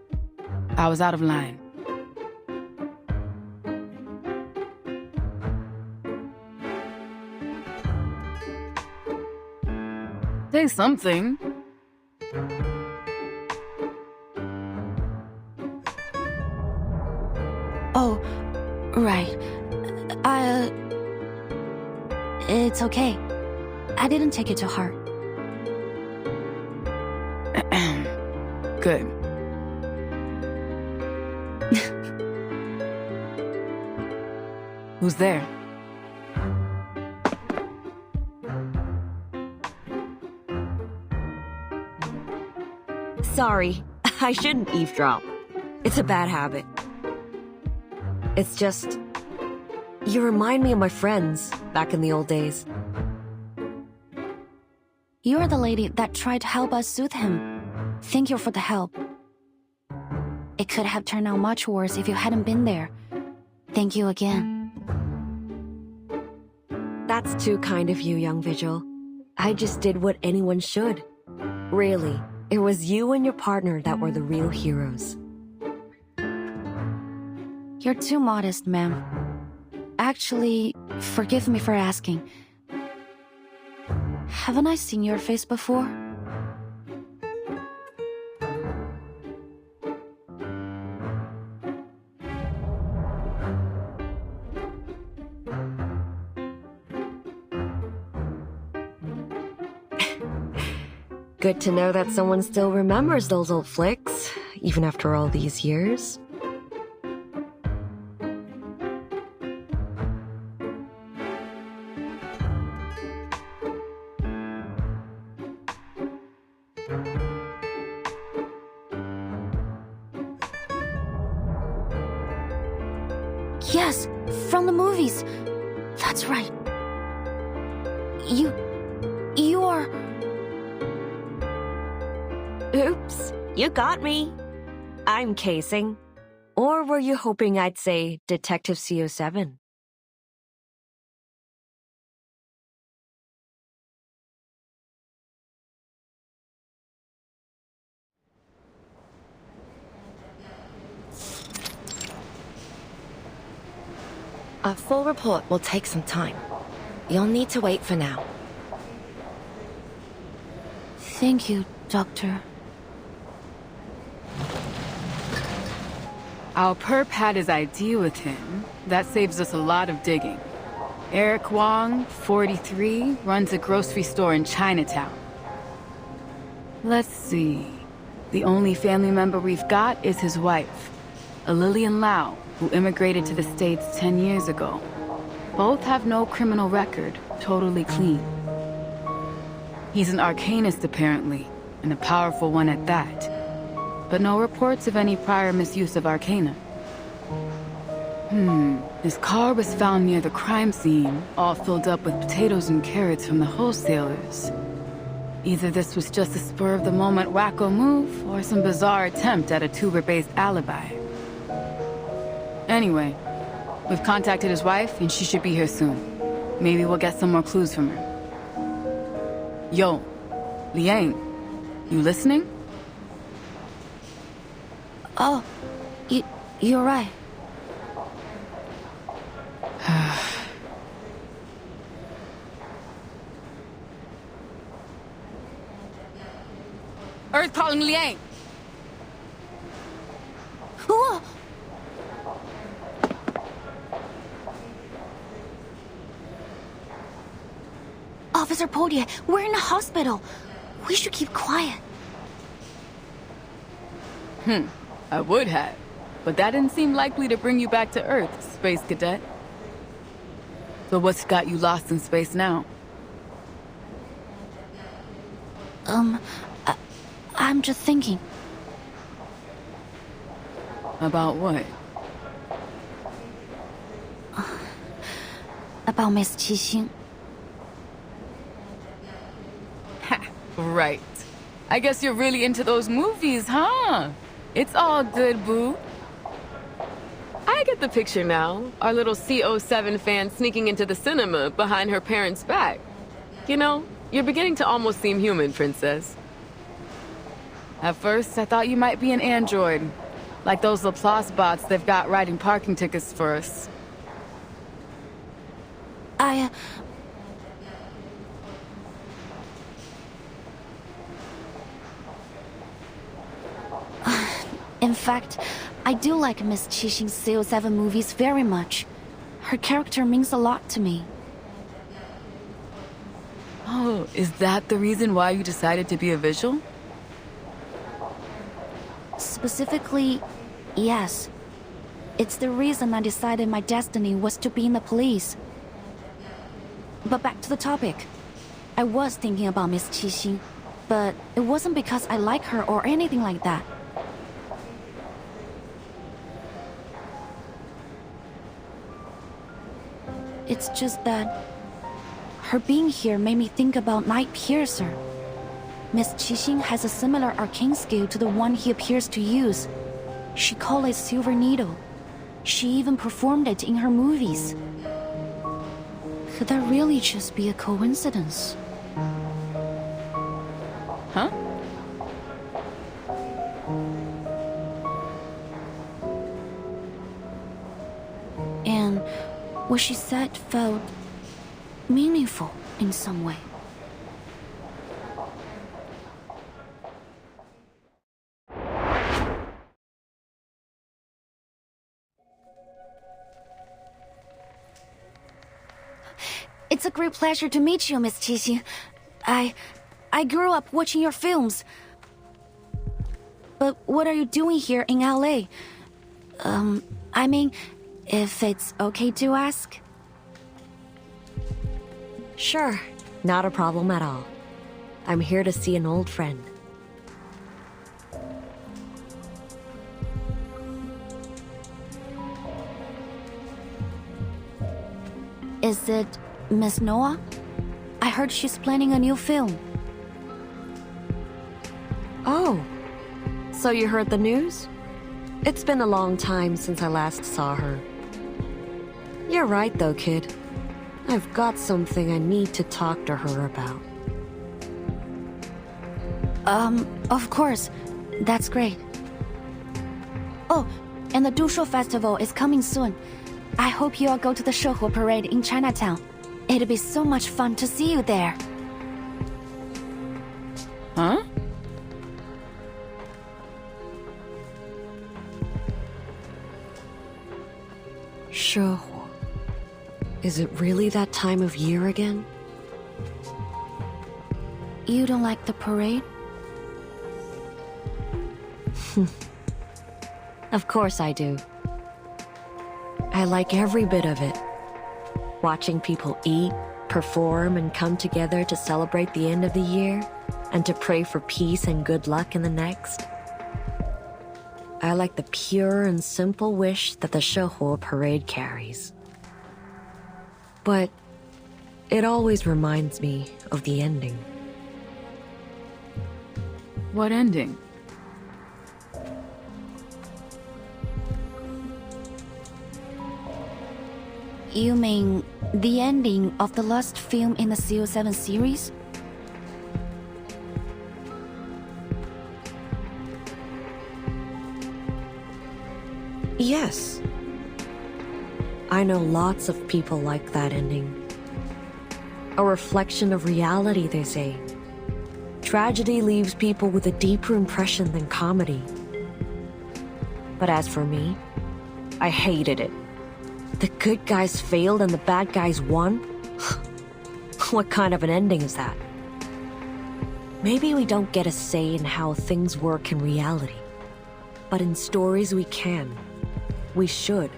I was out of line. Say something. Oh, right. It's okay. I didn't take it to heart. Good. Who's there? Sorry, I shouldn't eavesdrop. It's a bad habit. It's just... you remind me of my friends back in the old days. You're the lady that tried to help us soothe him. Thank you for the help. It could have turned out much worse if you hadn't been there. Thank you again. That's too kind of you, young Vigil. I just did what anyone should. Really, it was you and your partner that were the real heroes. You're too modest, ma'am. Actually, forgive me for asking. Haven't I seen your face before? Good to know that someone still remembers those old flicks, even after all these years. Yes, from the movies. That's right. You are... Oops, you got me. I'm casing. Or were you hoping I'd say Detective CO7? A full report will take some time. You'll need to wait for now. Thank you, Doctor. Our perp had his ID with him. That saves us a lot of digging. Eric Wong, 43, runs a grocery store in Chinatown. Let's see. The only family member we've got is his wife, a Lillian Lau, who immigrated to the States 10 years ago. Both have no criminal record, totally clean. He's an arcanist, apparently, and a powerful one at that. But no reports of any prior misuse of arcana. His car was found near the crime scene, all filled up with potatoes and carrots from the wholesalers. Either this was just a spur-of-the-moment wacko move, or some bizarre attempt at a tuber-based alibi. Anyway, we've contacted his wife, and she should be here soon. Maybe we'll get some more clues from her. Yo, Liang, you listening? Oh, you're right. Earth calling Liang! Whoa! Officer Podie, we're in a hospital. We should keep quiet. I would have, but that didn't seem likely to bring you back to Earth, Space Cadet. So what's got you lost in space now? I'm just thinking. About what? About Miss Qixing. Right. I guess you're really into those movies, huh? It's all good, boo. I get the picture now. Our little CO7 fan sneaking into the cinema behind her parents' back. You know, you're beginning to almost seem human, Princess. At first, I thought you might be an android. Like those Laplace bots they've got writing parking tickets for us. In fact, I do like Miss Qixing's CO7 movies very much. Her character means a lot to me. Oh, is that the reason why you decided to be a visual? Specifically, yes. It's the reason I decided my destiny was to be in the police. But back to the topic. I was thinking about Miss Qixing, but it wasn't because I like her or anything like that. It's just that her being here made me think about Night Piercer. Miss Qixing has a similar arcane skill to the one he appears to use. She called it Silver Needle. She even performed it in her movies. Could that really just be a coincidence? Huh? And what she said felt meaningful in some way. It's a great pleasure to meet you, Miss Qixing. I grew up watching your films. But what are you doing here in LA? I mean, if it's okay to ask? Sure, not a problem at all. I'm here to see an old friend. Is it Miss Noah? I heard she's planning a new film. Oh, so you heard the news? It's been a long time since I last saw her. You're right though, kid. I've got something I need to talk to her about. Of course. That's great. Oh, and the Dushu Festival is coming soon. I hope you all go to the Shehu Parade in Chinatown. It'll be so much fun to see you there. Huh? Shehu. Is it really that time of year again? You don't like the parade? Of course I do. I like every bit of it. Watching people eat, perform, and come together to celebrate the end of the year, and to pray for peace and good luck in the next. I like the pure and simple wish that the Shehu parade carries. But it always reminds me of the ending. What ending? You mean the ending of the last film in the CO7 series? Yes. I know lots of people like that ending. A reflection of reality, they say. Tragedy leaves people with a deeper impression than comedy. But as for me, I hated it. The good guys failed and the bad guys won? What kind of an ending is that? Maybe we don't get a say in how things work in reality. But in stories we can. We should.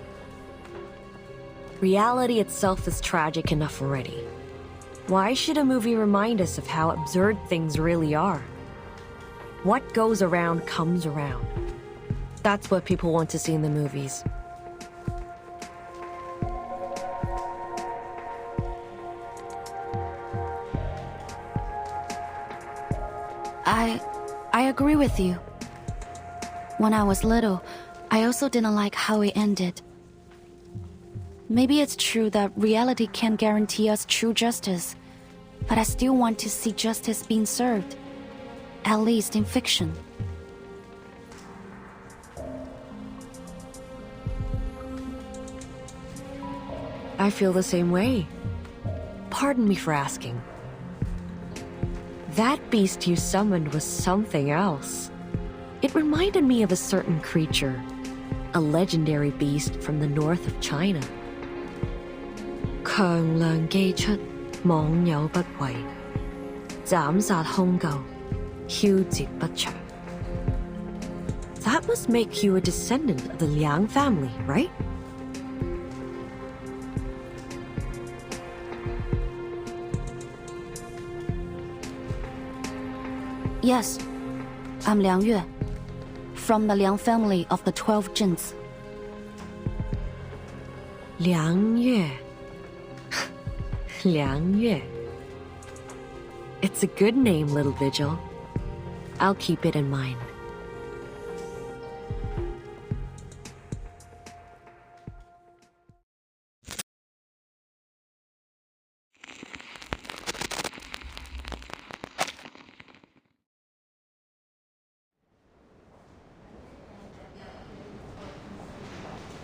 Reality itself is tragic enough already. Why should a movie remind us of how absurd things really are? What goes around comes around. That's what people want to see in the movies. I agree with you. When I was little, I also didn't like how it ended. Maybe it's true that reality can't guarantee us true justice, but I still want to see justice being served, at least in fiction. I feel the same way. Pardon me for asking. That beast you summoned was something else. It reminded me of a certain creature, a legendary beast from the north of China. 強梁既出，網友不為，斬殺兇舊，梟截不詳. That must make you a descendant of the Liang family, right? Yes, I'm Liang Yue, from the Liang family of the 12 Jins. Liang Yue. Liang Yue. It's a good name, little Vigil. I'll keep it in mind.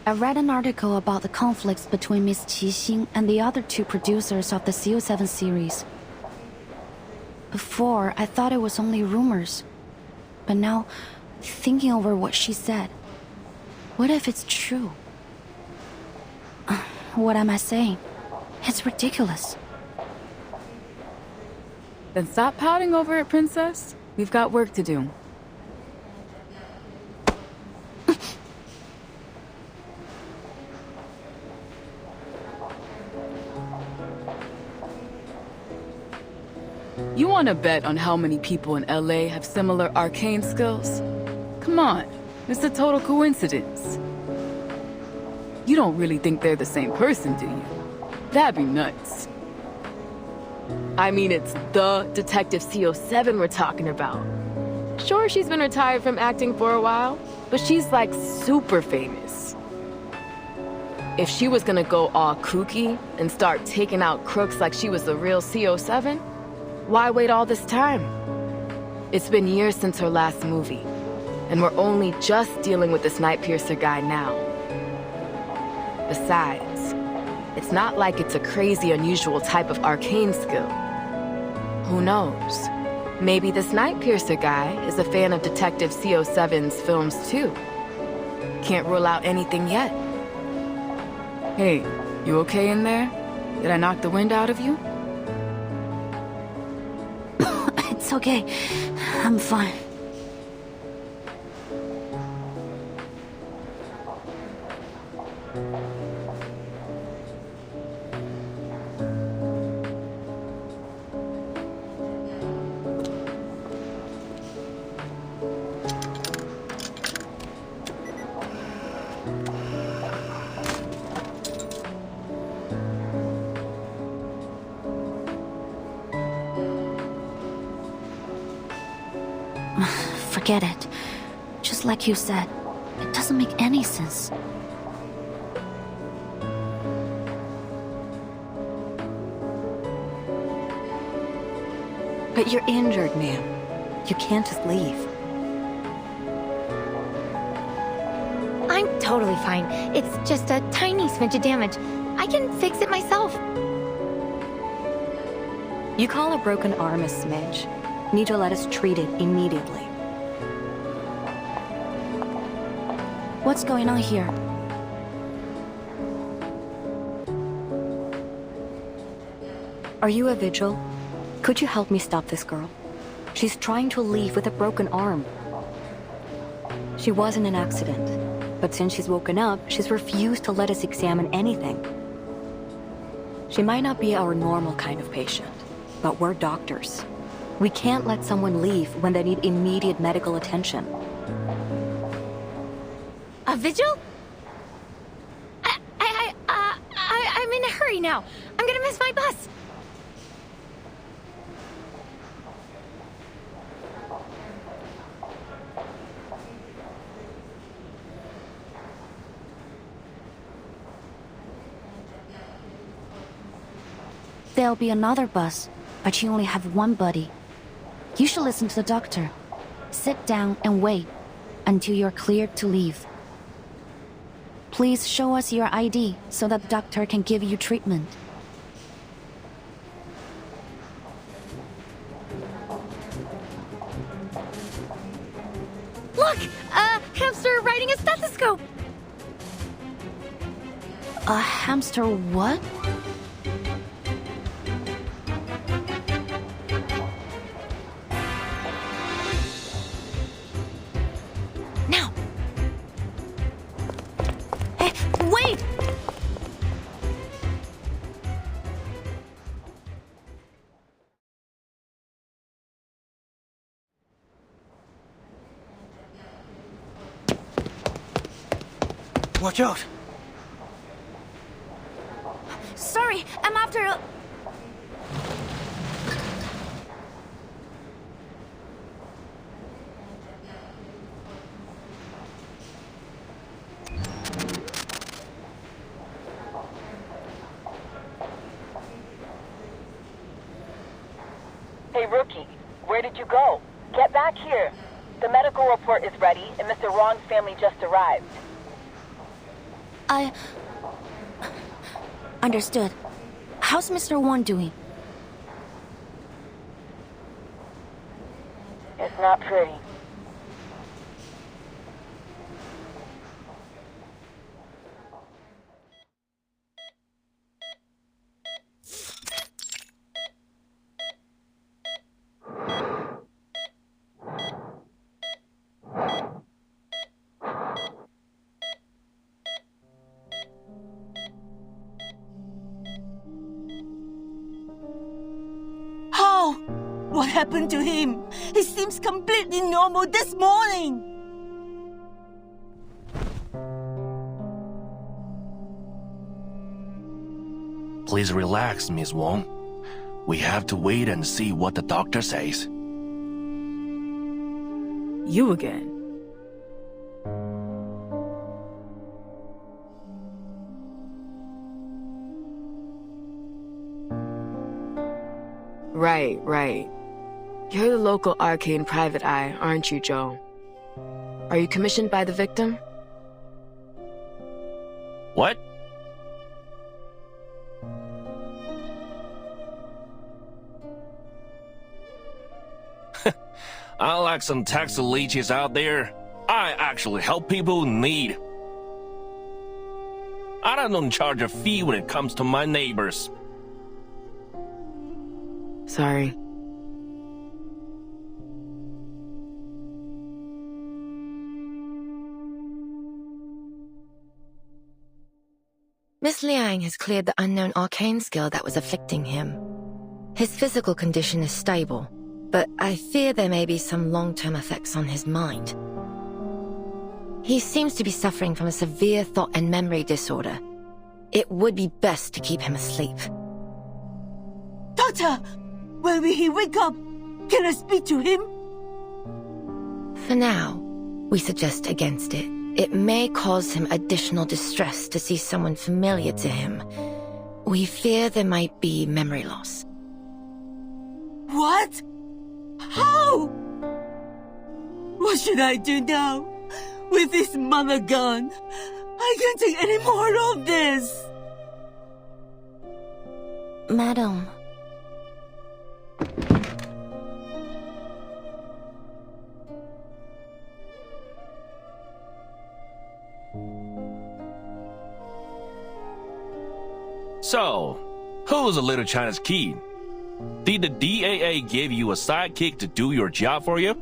I read an article about the conflicts between Miss Qixing and the other two producers of the CO7 series. Before, I thought it was only rumors. But now, thinking over what she said, what if it's true? What am I saying? It's ridiculous. Then stop pouting over it, Princess. We've got work to do. You want to bet on how many people in LA have similar arcane skills? Come on, it's a total coincidence. You don't really think they're the same person, do you? That'd be nuts. I mean, it's the Detective CO7 we're talking about. sure she's been retired from acting for a while, but she's like super famous. If she was gonna go all kooky and start taking out crooks like she was the real CO7, why wait all this time? It's been years since her last movie, and we're only just dealing with this Nightpiercer guy now. Besides, it's not like it's a crazy unusual type of arcane skill. Who knows? Maybe this Nightpiercer guy is a fan of Detective CO7's films too. Can't rule out anything yet. Hey, you okay in there? Did I knock the wind out of you? It's okay. I'm fine. Forget it. Just like you said, it doesn't make any sense. But you're injured, ma'am. You can't just leave. I'm totally fine. It's just a tiny smidge of damage. I can fix it myself. You call a broken arm a smidge. Need to let us treat it immediately. What's going on here? Are you a vigil? Could you help me stop this girl? She's trying to leave with a broken arm. She was in an accident, but since she's woken up, she's refused to let us examine anything. She might not be our normal kind of patient, but we're doctors. We can't let someone leave when they need immediate medical attention. A vigil? I'm in a hurry now. I'm gonna miss my bus. There'll be another bus, but you only have one buddy. You should listen to the doctor. Sit down and wait until you're cleared to leave. Please show us your ID so that the doctor can give you treatment. Look! A hamster riding a stethoscope! A hamster what? Now! Hey, wait! Watch out! Sorry, I'm after a... Hey, Rookie, where did you go? Get back here. The medical report is ready, and Mr. Ron's family just arrived. Understood. How's Mr. Wan doing? It's not pretty. What happened to him? He seems completely normal this morning. Please relax, Miss Wong. We have to wait and see what the doctor says. you again. Right. You're the local arcane private eye, aren't you, Joe? Are you commissioned by the victim? What? Unlike some taxi leeches out there, I actually help people in need. I don't charge a fee when it comes to my neighbors. Sorry. Miss Liang has cleared the unknown arcane skill that was afflicting him. His physical condition is stable, but I fear there may be some long-term effects on his mind. He seems to be suffering from a severe thought and memory disorder. It would be best to keep him asleep. Doctor! When will he wake up? Can I speak to him? For now, we suggest against it. It may cause him additional distress to see someone familiar to him. We fear there might be memory loss. What? How? What should I do now? With his mother gone, I can't take any more of this. Madam. So, who's a little China's kid? Did the DAA give you a sidekick to do your job for you?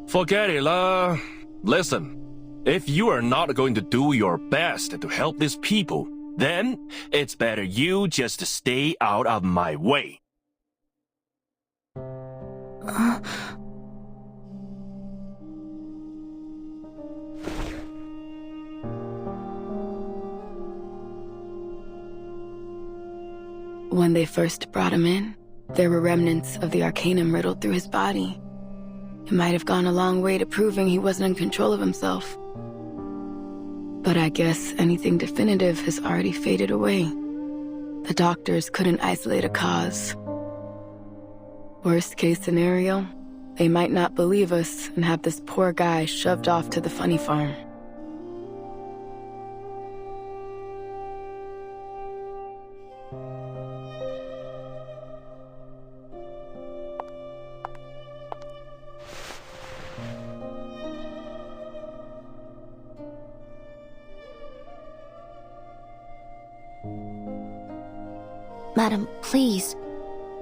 Forget it, lah. Listen, if you are not going to do your best to help these people, then it's better you just stay out of my way. When they first brought him in, there were remnants of the arcanum riddled through his body. It might have gone a long way to proving he wasn't in control of himself. But I guess anything definitive has already faded away. The doctors couldn't isolate a cause. Worst case scenario, they might not believe us and have this poor guy shoved off to the funny farm. Madam, please.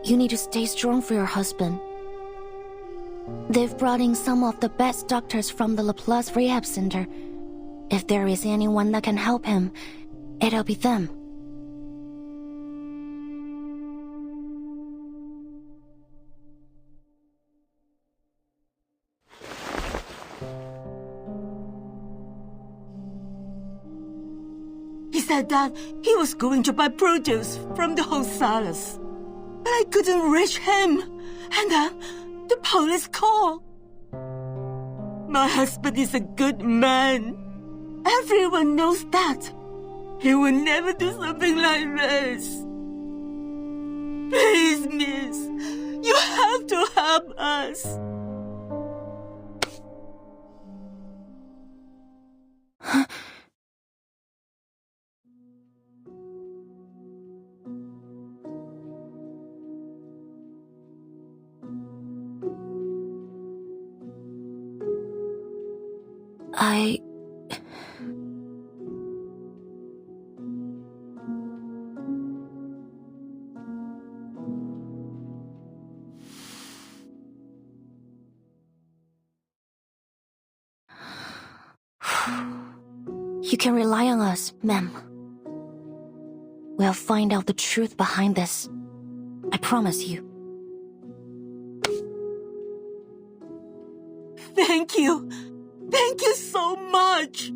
You need to stay strong for your husband. They've brought in some of the best doctors from the Laplace Rehab Center. If there is anyone that can help him, it'll be them. He said that he was going to buy produce from the wholesalers. But I couldn't reach him. And then the police called. My husband is a good man. Everyone knows that. He would never do something like this. Please, miss, you have to help us. You can rely on us, ma'am. We'll find out the truth behind this. I promise you. Thank you. Thank you so much.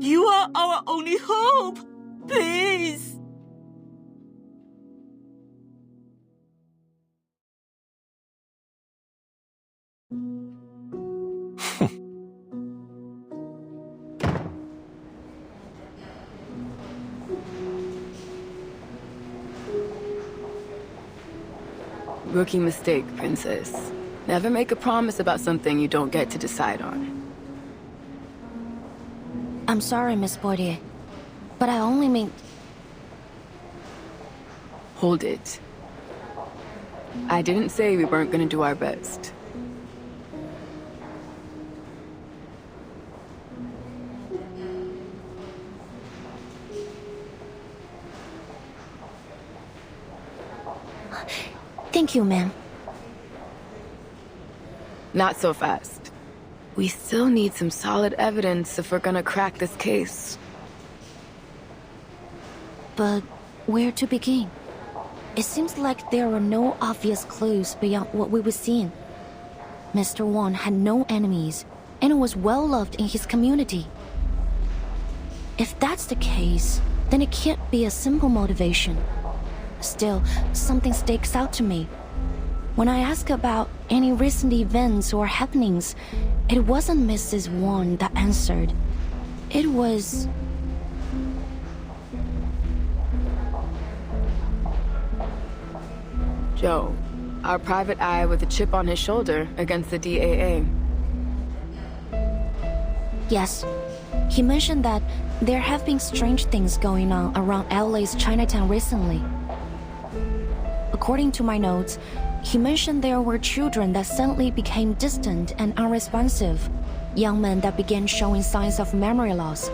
You are our only hope. Please. Rookie mistake, Princess. Never make a promise about something you don't get to decide on. I'm sorry, Miss Poirier, but I only mean... Hold it. I didn't say we weren't gonna do our best. Thank you, ma'am. Not so fast. We still need some solid evidence if we're gonna crack this case. But where to begin? It seems like there are no obvious clues beyond what we were seeing. Mr. Wong had no enemies and was well loved in his community. If that's the case, then it can't be a simple motivation. Still, something sticks out to me. When I asked about any recent events or happenings, it wasn't Mrs. Wong that answered. It was... Joe, our private eye with a chip on his shoulder against the DAA. Yes. He mentioned that there have been strange things going on around LA's Chinatown recently. According to my notes, he mentioned there were children that suddenly became distant and unresponsive, young men that began showing signs of memory loss,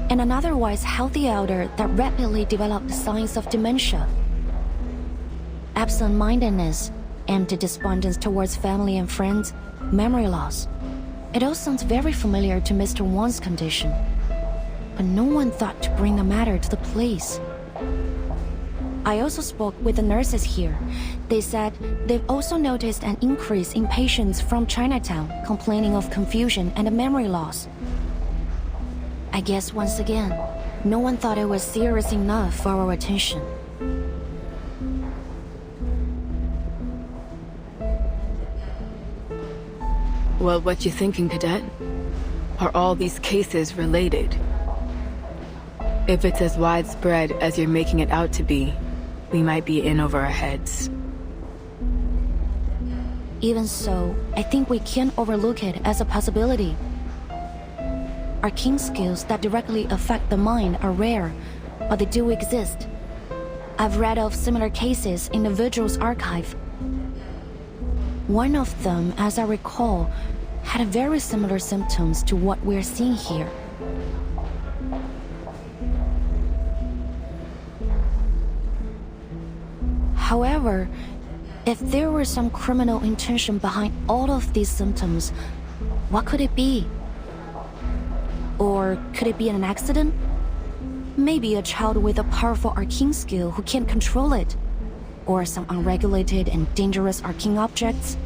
and an otherwise healthy elder that rapidly developed signs of dementia. Absent-mindedness, empty despondence towards family and friends, memory loss. It all sounds very familiar to Mr. Wong's condition. But no one thought to bring the matter to the police. I also spoke with the nurses here. They said they've also noticed an increase in patients from Chinatown complaining of confusion and memory loss. I guess once again, no one thought it was serious enough for our attention. Well, what you thinking, Cadet? Are all these cases related? If it's as widespread as you're making it out to be, we might be in over our heads. Even so, I think we can't overlook it as a possibility. Arcane skills that directly affect the mind are rare, but they do exist. I've read of similar cases in the Vigil's archive. One of them, as I recall, had very similar symptoms to what we're seeing here. However, if there were some criminal intention behind all of these symptoms, what could it be? Or could it be an accident? Maybe a child with a powerful arcane skill who can't control it. Or some unregulated and dangerous arcane objects.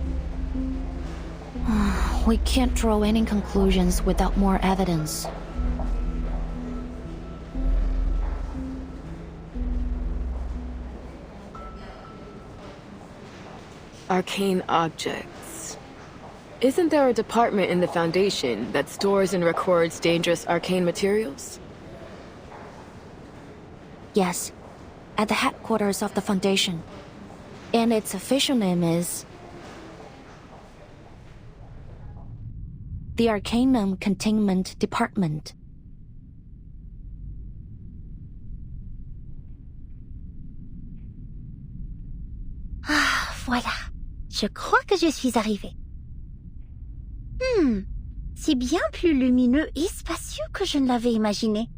We can't draw any conclusions without more evidence. Arcane objects. Isn't there a department in the Foundation that stores and records dangerous arcane materials? Yes, at the headquarters of the Foundation. And its official name is... the Arcanum Containment Department. Ah, voilà. Je crois que je suis arrivée. C'est bien plus lumineux et spacieux que je ne l'avais imaginé.